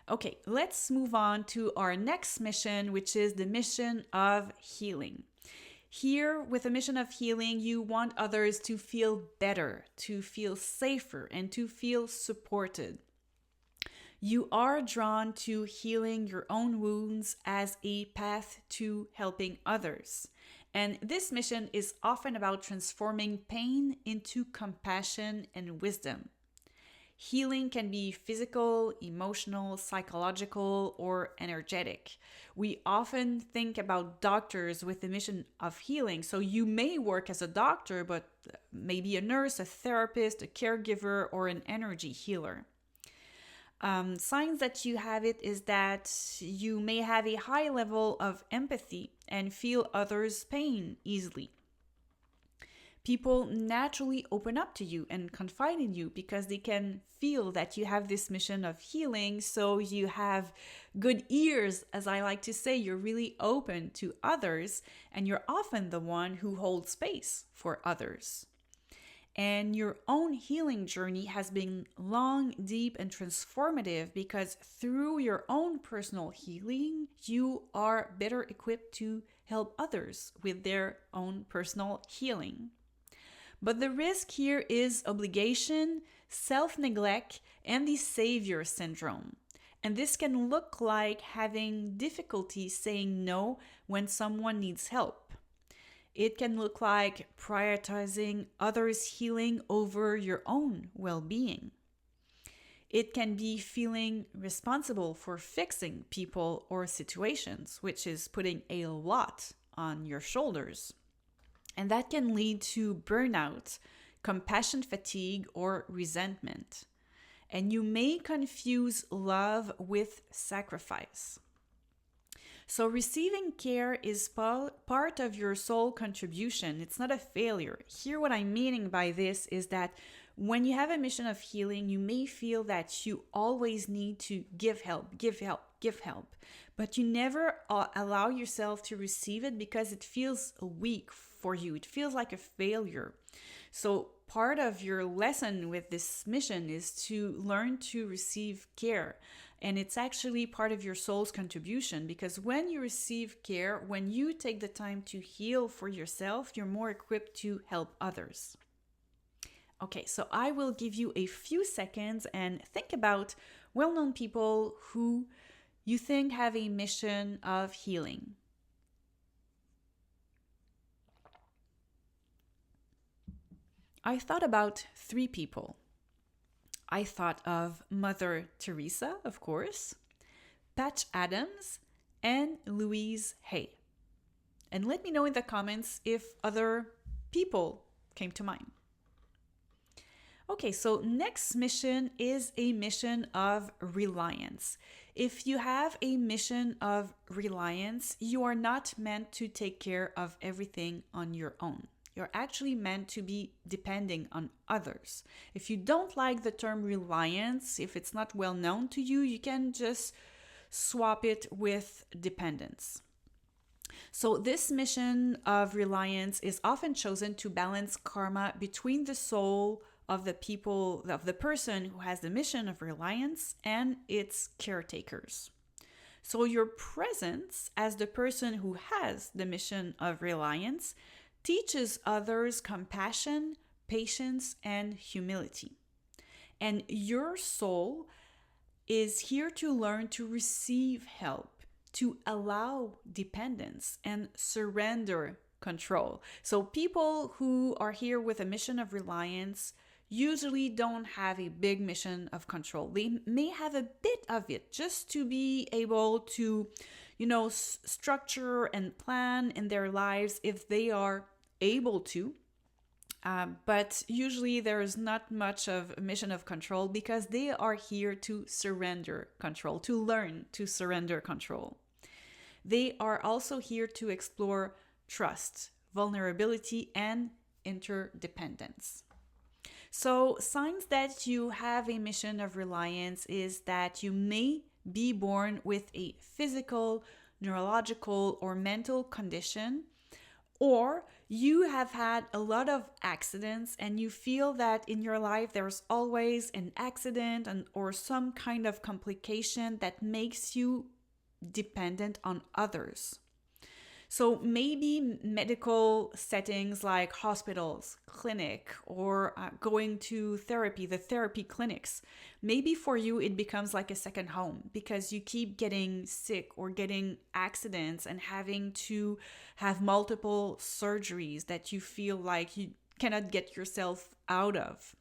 Okay, let's move on to our next mission, which is the mission of healing. Here, with a mission of healing, you want others to feel better, to feel safer, and to feel supported. You are drawn to healing your own wounds as a path to helping others. And this mission is often about transforming pain into compassion and wisdom. Healing can be physical, emotional, psychological, or energetic. We often think about doctors with the mission of healing. So you may work as a doctor, but maybe a nurse, a therapist, a caregiver, or an energy healer. Signs that you have it is that you may have a high level of empathy and feel others' pain easily. People naturally open up to you and confide in you because they can feel that you have this mission of healing. So you have good ears, as I like to say. You're really open to others, and you're often the one who holds space for others. And your own healing journey has been long, deep, and transformative because through your own personal healing, you are better equipped to help others with their own personal healing. But the risk here is obligation, self-neglect, and the savior syndrome. And this can look like having difficulty saying no when someone needs help. It can look like prioritizing others' healing over your own well-being. It can be feeling responsible for fixing people or situations, which is putting a lot on your shoulders. And that can lead to burnout, compassion fatigue, or resentment. And you may confuse love with sacrifice. So receiving care is part of your soul contribution. It's not a failure. Here, what I'm meaning by this is that when you have a mission of healing, you may feel that you always need to give help, but you never allow yourself to receive it because it feels weak for you. It feels like a failure. So part of your lesson with this mission is to learn to receive care. And it's actually part of your soul's contribution, because when you receive care, when you take the time to heal for yourself, you're more equipped to help others. Okay, so I will give you a few seconds and think about well-known people who you think have a mission of healing. I thought about 3 people. I thought of Mother Teresa, of course, Patch Adams, and Louise Hay. And let me know in the comments if other people came to mind. Okay, so next mission is a mission of reliance. If you have a mission of reliance, you are not meant to take care of everything on your own. You're actually meant to be depending on others. If you don't like the term reliance, if it's not well known to you, you can just swap it with dependence. So this mission of reliance is often chosen to balance karma between the soul of the person who has the mission of reliance and its caretakers. So your presence as the person who has the mission of reliance teaches others compassion, patience, and humility. And your soul is here to learn to receive help, to allow dependence, and surrender control. So people who are here with a mission of reliance usually don't have a big mission of control. They may have a bit of it just to be able to, structure and plan in their lives if they are able to. But usually there is not much of a mission of control because they are here to surrender control, to learn to surrender control. They are also here to explore trust, vulnerability, and interdependence. So, signs that you have a mission of reliance is that you may be born with a physical, neurological, or mental condition, or you have had a lot of accidents and you feel that in your life there's always an accident or some kind of complication that makes you dependent on others. So maybe medical settings like hospitals, clinic, or going to therapy, the therapy clinics. Maybe for you it becomes like a second home because you keep getting sick or getting accidents and having to have multiple surgeries that you feel like you cannot get yourself out of.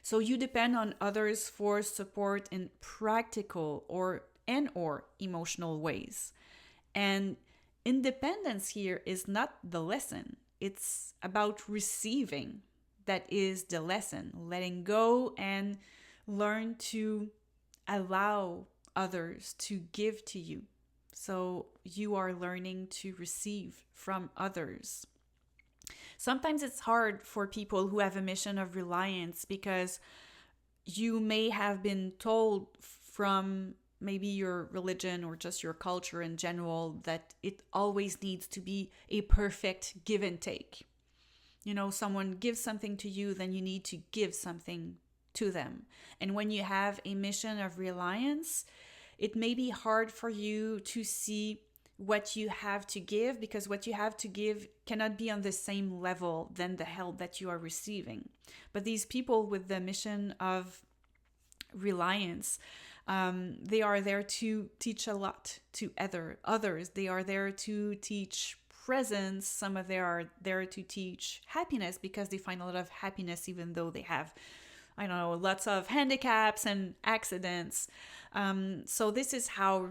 So you depend on others for support in practical or emotional ways. And independence here is not the lesson. It's about receiving. That is the lesson. Letting go and learn to allow others to give to you. So you are learning to receive from others. Sometimes it's hard for people who have a mission of reliance because you may have been told from maybe your religion or just your culture in general that it always needs to be a perfect give and take. Someone gives something to you, then you need to give something to them. And when you have a mission of reliance, it may be hard for you to see what you have to give because what you have to give cannot be on the same level than the help that you are receiving. But these people with the mission of reliance, they are there to teach a lot to others. They are there to teach presence. Some of them are there to teach happiness because they find a lot of happiness even though they have, lots of handicaps and accidents. So this is how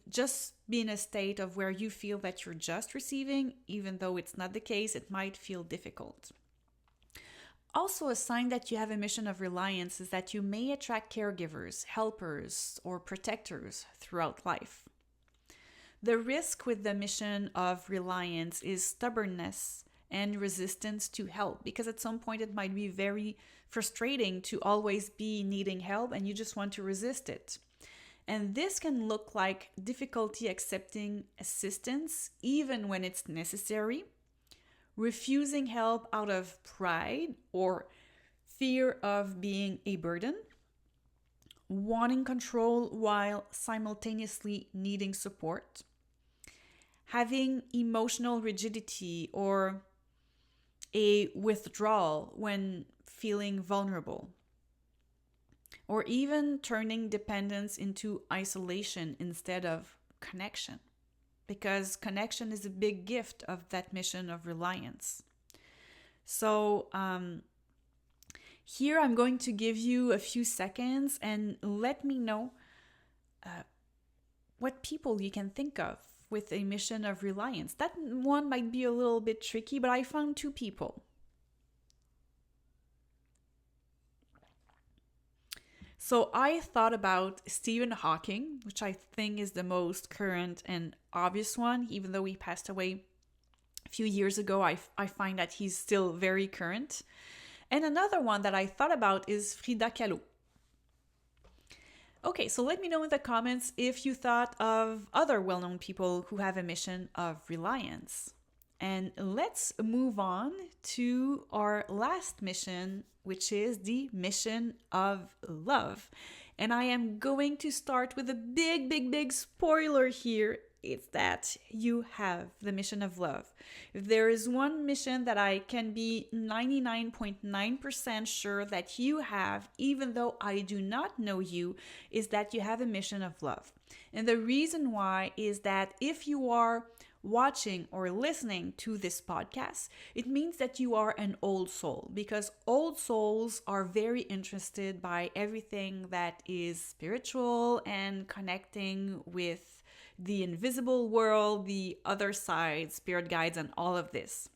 just be in a state of where you feel that you're just receiving, even though it's not the case, it might feel difficult. Also, a sign that you have a mission of reliance is that you may attract caregivers, helpers, or protectors throughout life. The risk with the mission of reliance is stubbornness and resistance to help, because at some point it might be very frustrating to always be needing help and you just want to resist it. And this can look like difficulty accepting assistance even when it's necessary, refusing help out of pride or fear of being a burden, wanting control while simultaneously needing support, having emotional rigidity or a withdrawal when feeling vulnerable, or even turning dependence into isolation instead of connection, because connection is a big gift of that mission of reliance. So here I'm going to give you a few seconds and let me know what people you can think of with a mission of reliance. That one might be a little bit tricky, but I found two people. So I thought about Stephen Hawking, which I think is the most current and obvious one, even though he passed away a few years ago. I find that he's still very current. And another one that I thought about is Frida Kahlo. Okay, so let me know in the comments if you thought of other well-known people who have a mission of reliance. And let's move on to our last mission, which is the mission of love. And I am going to start with a big spoiler here. It's that you have the mission of love. If there is one mission that I can be 99.9% sure that you have, even though I do not know you, is that you have a mission of love. And the reason why is that if you are watching or listening to this podcast, it means that you are an old soul, because old souls are very interested by everything that is spiritual and connecting with the invisible world, the other side, spirit guides, and all of this.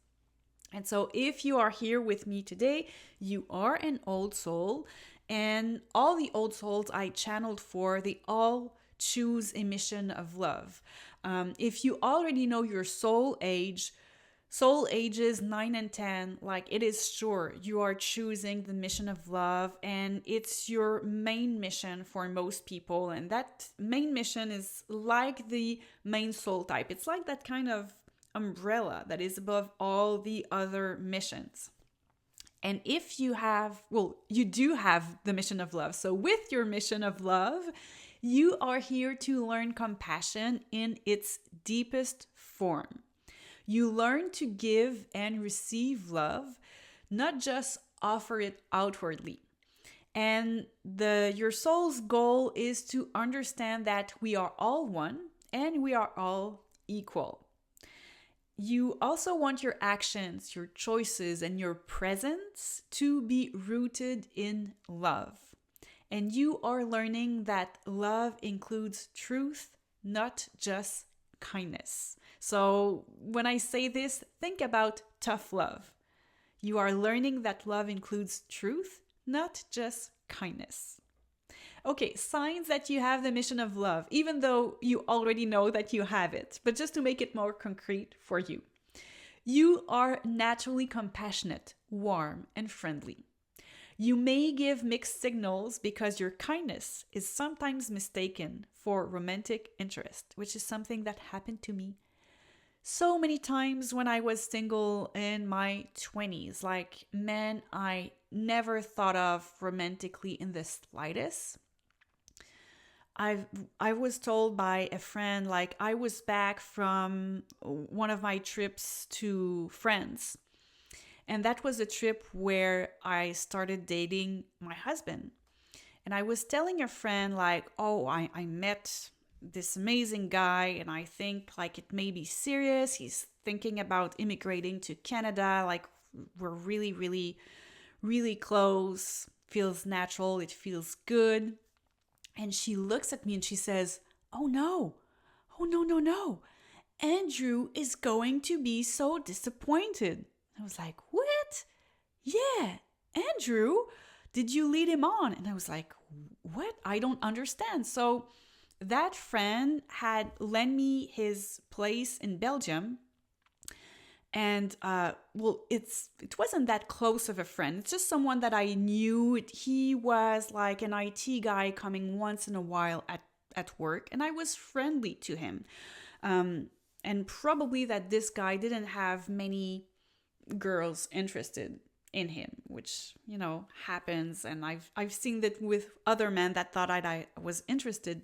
And so if you are here with me today, you are an old soul, and all the old souls I channeled for, they all choose a mission of love. If you already know your soul ages 9 and 10, like it is sure you are choosing the mission of love, and it's your main mission for most people. And that main mission is like the main soul type. It's like that kind of umbrella that is above all the other missions. And if you have, you do have the mission of love. So with your mission of love, you are here to learn compassion in its deepest form. You learn to give and receive love, not just offer it outwardly. And your soul's goal is to understand that we are all one and we are all equal. You also want your actions, your choices, and your presence to be rooted in love. And you are learning that love includes truth, not just kindness. So when I say this, think about tough love. You are learning that love includes truth, not just kindness. Okay, signs that you have the mission of love, even though you already know that you have it, but just to make it more concrete for you. You are naturally compassionate, warm, and friendly. You may give mixed signals because your kindness is sometimes mistaken for romantic interest, which is something that happened to me so many times when I was single in my 20s. Like, men I never thought of romantically in the slightest. I was told by a friend, like, I was back from one of my trips to France. And that was a trip where I started dating my husband. And I was telling a friend, like, oh, I met this amazing guy, and I think, like, it may be serious. He's thinking about immigrating to Canada. Like, we're really, really, really close. Feels natural. It feels good. And she looks at me and she says, oh, no. Andrew is going to be so disappointed. I was like, what? Yeah, Andrew, did you lead him on? And I was like, what? I don't understand. So that friend had lent me his place in Belgium. And it wasn't that close of a friend. It's just someone that I knew. He was like an IT guy coming once in a while at work. And I was friendly to him. And probably that this guy didn't have many girls interested in him, which, happens. And I've seen that with other men that thought I was interested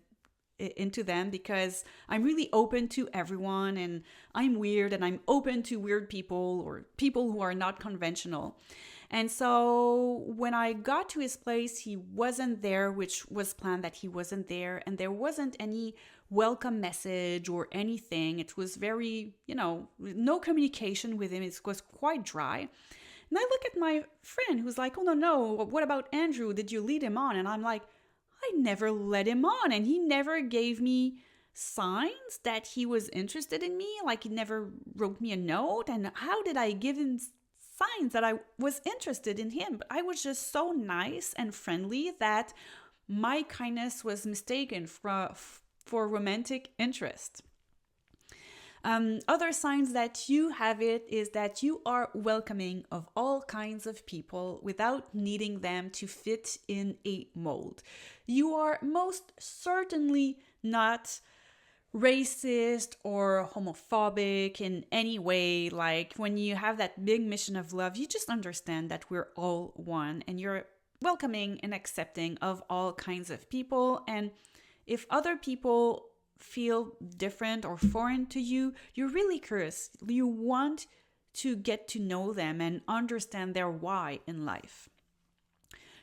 into them, because I'm really open to everyone, and I'm weird, and I'm open to weird people or people who are not conventional. And so when I got to his place, he wasn't there, which was planned that he wasn't there. And there wasn't any welcome message or anything. It was very, no communication with him. It was quite dry. And I look at my friend who's like, oh, no, what about Andrew? Did you lead him on? And I'm like, I never led him on. And he never gave me signs that he was interested in me. Like, he never wrote me a note. And how did I give him signs that I was interested in him? But I was just so nice and friendly that my kindness was mistaken for romantic interest. Other signs that you have it is that you are welcoming of all kinds of people without needing them to fit in a mold. You are most certainly not racist or homophobic in any way. Like, when you have that big mission of love, you just understand that we're all one, and you're welcoming and accepting of all kinds of people. And if other people feel different or foreign to you, you're really curious. You want to get to know them and understand their why in life.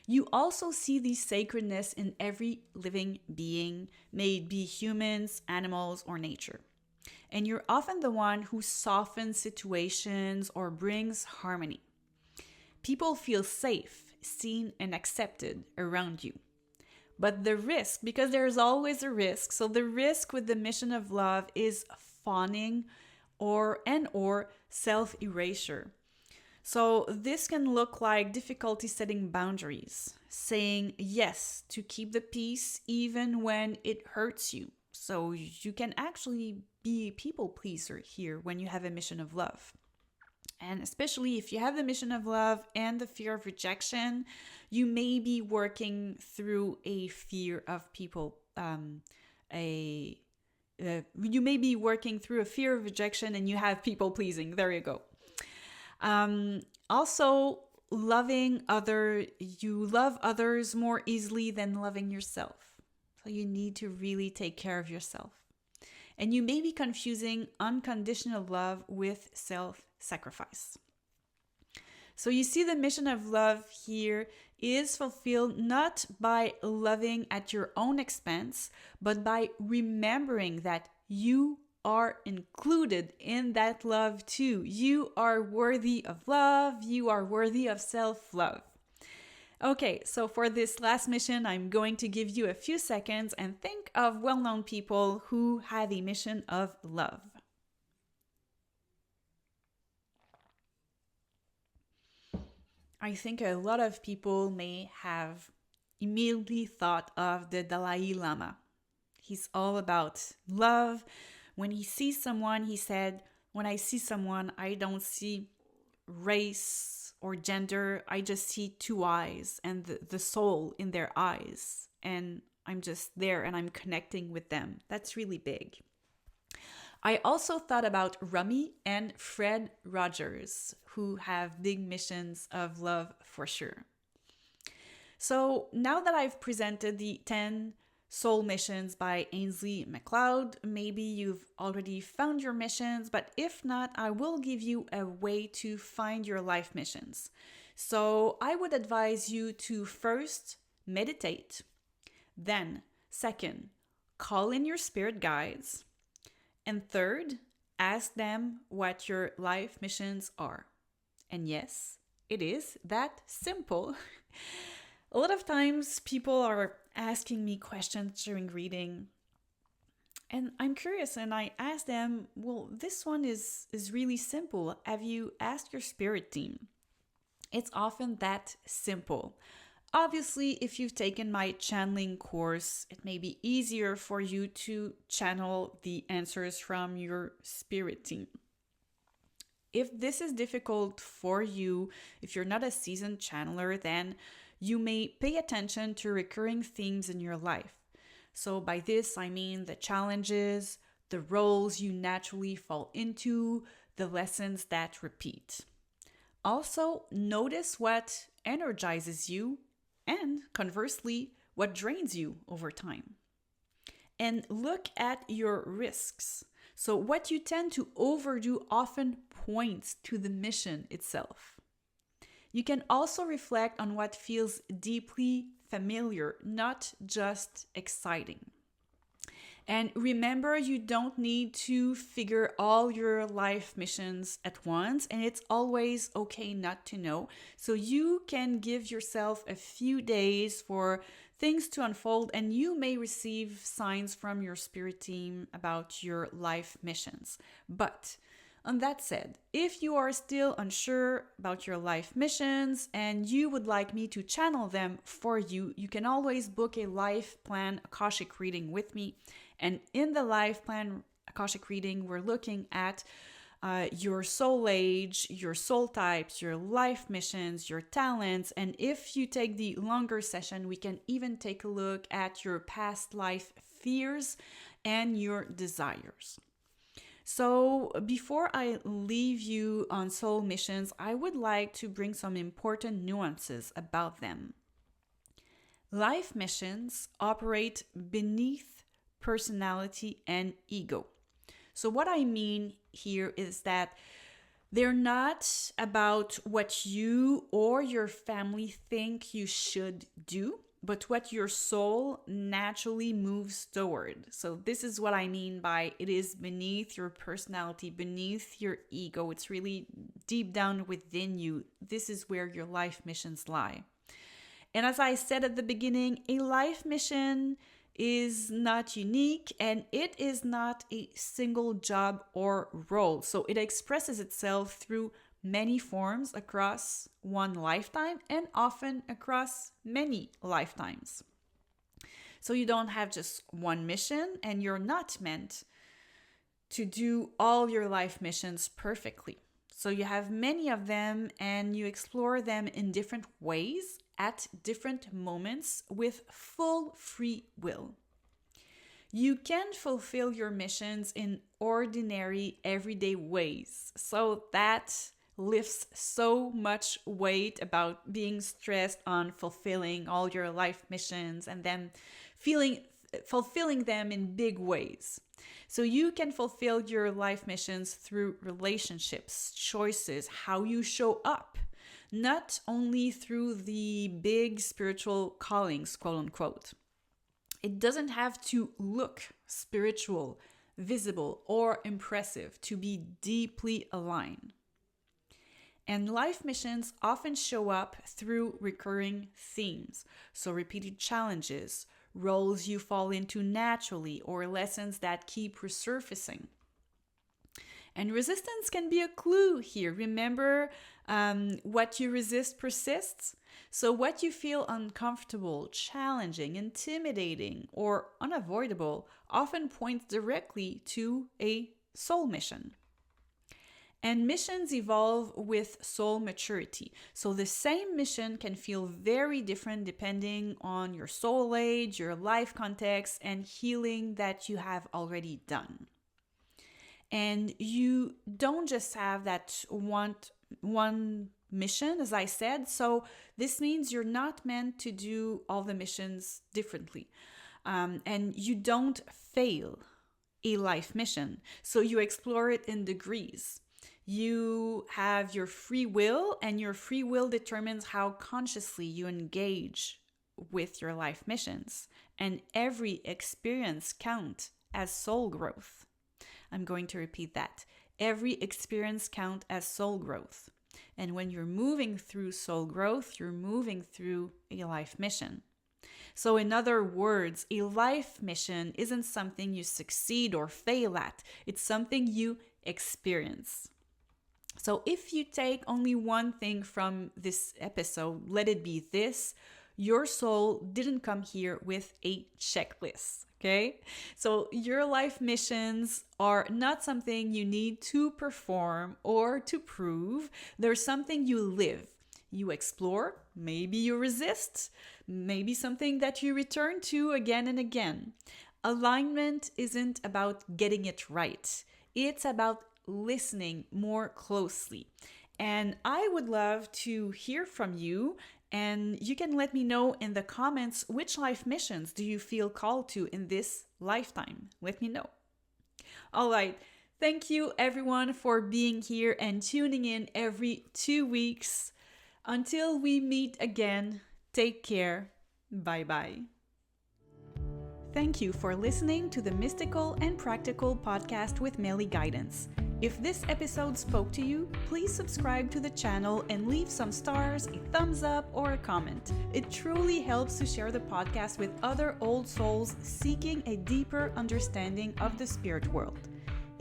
You also see the sacredness in every living being, may it be humans, animals, or nature. And you're often the one who softens situations or brings harmony. People feel safe, seen, and accepted around you. But the risk, because there's always a risk, so the risk with the mission of love is fawning or self-erasure. So this can look like difficulty setting boundaries, saying yes to keep the peace even when it hurts you. So you can actually be a people pleaser here when you have a mission of love. And especially if you have the mission of love and the fear of rejection, you may be working through a fear of people, you may be working through a fear of rejection and you have people pleasing. There you go. Also, you love others more easily than loving yourself. So you need to really take care of yourself. And you may be confusing unconditional love with self-sacrifice. So you see, the mission of love here is fulfilled not by loving at your own expense, but by remembering that you are included in that love too. You are worthy of love. You are worthy of self-love. Okay, so for this last mission, I'm going to give you a few seconds and think of well-known people who have a mission of love. I think a lot of people may have immediately thought of the Dalai Lama. He's all about love. When he sees someone, he said, when I see someone, I don't see race or gender. I just see two eyes and the soul in their eyes. And I'm just there and I'm connecting with them. That's really big. I also thought about Rumi and Fred Rogers, who have big missions of love for sure. So now that I've presented the 10 soul missions by Ainslie MacLeod, maybe you've already found your missions, but if not, I will give you a way to find your life missions. So I would advise you to first meditate, then second, call in your spirit guides, and third, ask them what your life missions are. And yes, it is that simple. A lot of times people are asking me questions during reading, and I'm curious, and I ask them, well, this one is really simple. Have you asked your spirit team? It's often that simple. Obviously, if you've taken my channeling course, it may be easier for you to channel the answers from your spirit team. If this is difficult for you, if you're not a seasoned channeler, then you may pay attention to recurring themes in your life. So by this, I mean the challenges, the roles you naturally fall into, the lessons that repeat. Also, notice what energizes you and conversely, what drains you over time. And look at your risks. So what you tend to overdo often points to the mission itself. You can also reflect on what feels deeply familiar, not just exciting. And remember, you don't need to figure all your life missions at once, and it's always okay not to know. So you can give yourself a few days for things to unfold, and you may receive signs from your spirit team about your life missions. But on that said, if you are still unsure about your life missions and you would like me to channel them for you, you can always book a life plan Akashic reading with me. And in the life plan Akashic reading, we're looking at your soul age, your soul types, your life missions, your talents. And if you take the longer session, we can even take a look at your past life fears and your desires. So before I leave you on soul missions, I would like to bring some important nuances about them. Life missions operate beneath personality and ego. So what I mean here is that they're not about what you or your family think you should do, but what your soul naturally moves toward. So this is what I mean by it is beneath your personality, beneath your ego. It's really deep down within you. This is where your life missions lie. And as I said at the beginning, a life mission is not unique and it is not a single job or role. So it expresses itself through many forms across one lifetime and often across many lifetimes. So you don't have just one mission and you're not meant to do all your life missions perfectly. So you have many of them and you explore them in different ways at different moments with full free will. You can fulfill your missions in ordinary, everyday ways. So that lifts so much weight about being stressed on fulfilling all your life missions and then fulfilling them in big ways. So you can fulfill your life missions through relationships, choices, how you show up, not only through the big spiritual callings, quote unquote. It doesn't have to look spiritual, visible, or impressive to be deeply aligned. And life missions often show up through recurring themes, so repeated challenges, roles you fall into naturally, or lessons that keep resurfacing. And resistance can be a clue here. Remember, what you resist persists. So what you feel uncomfortable, challenging, intimidating, or unavoidable often points directly to a soul mission. And missions evolve with soul maturity. So the same mission can feel very different depending on your soul age, your life context, and healing that you have already done. And you don't just have that one mission, as I said. So this means you're not meant to do all the missions differently. And you don't fail a life mission. So you explore it in degrees. You have your free will, and your free will determines how consciously you engage with your life missions. And every experience counts as soul growth. I'm going to repeat that. Every experience counts as soul growth. And when you're moving through soul growth, you're moving through a life mission. So in other words, a life mission isn't something you succeed or fail at. It's something you experience. So if you take only one thing from this episode, let it be this: your soul didn't come here with a checklist, okay? So your life missions are not something you need to perform or to prove. They're something you live. You explore, maybe you resist, maybe something that you return to again and again. Alignment isn't about getting it right. It's about listening more closely. And I would love to hear from you, and you can let me know in the comments which life missions do you feel called to in this lifetime. Let me know. All right. Thank you everyone for being here and tuning in every 2 weeks. Until we meet again, take care. Bye bye. Thank you for listening to the Mystical and Practical podcast with Melly Guidance. If this episode spoke to you, please subscribe to the channel and leave some stars, a thumbs up, or a comment. It truly helps to share the podcast with other old souls seeking a deeper understanding of the spirit world.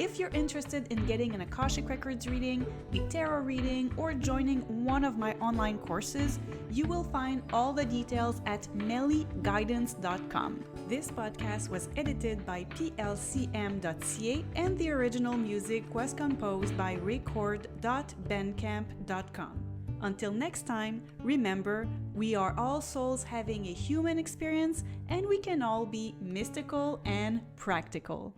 If you're interested in getting an Akashic Records reading, a tarot reading, or joining one of my online courses, you will find all the details at mellyguidance.com. This podcast was edited by plcm.ca and the original music was composed by record.bandcamp.com. Until next time, remember, we are all souls having a human experience and we can all be mystical and practical.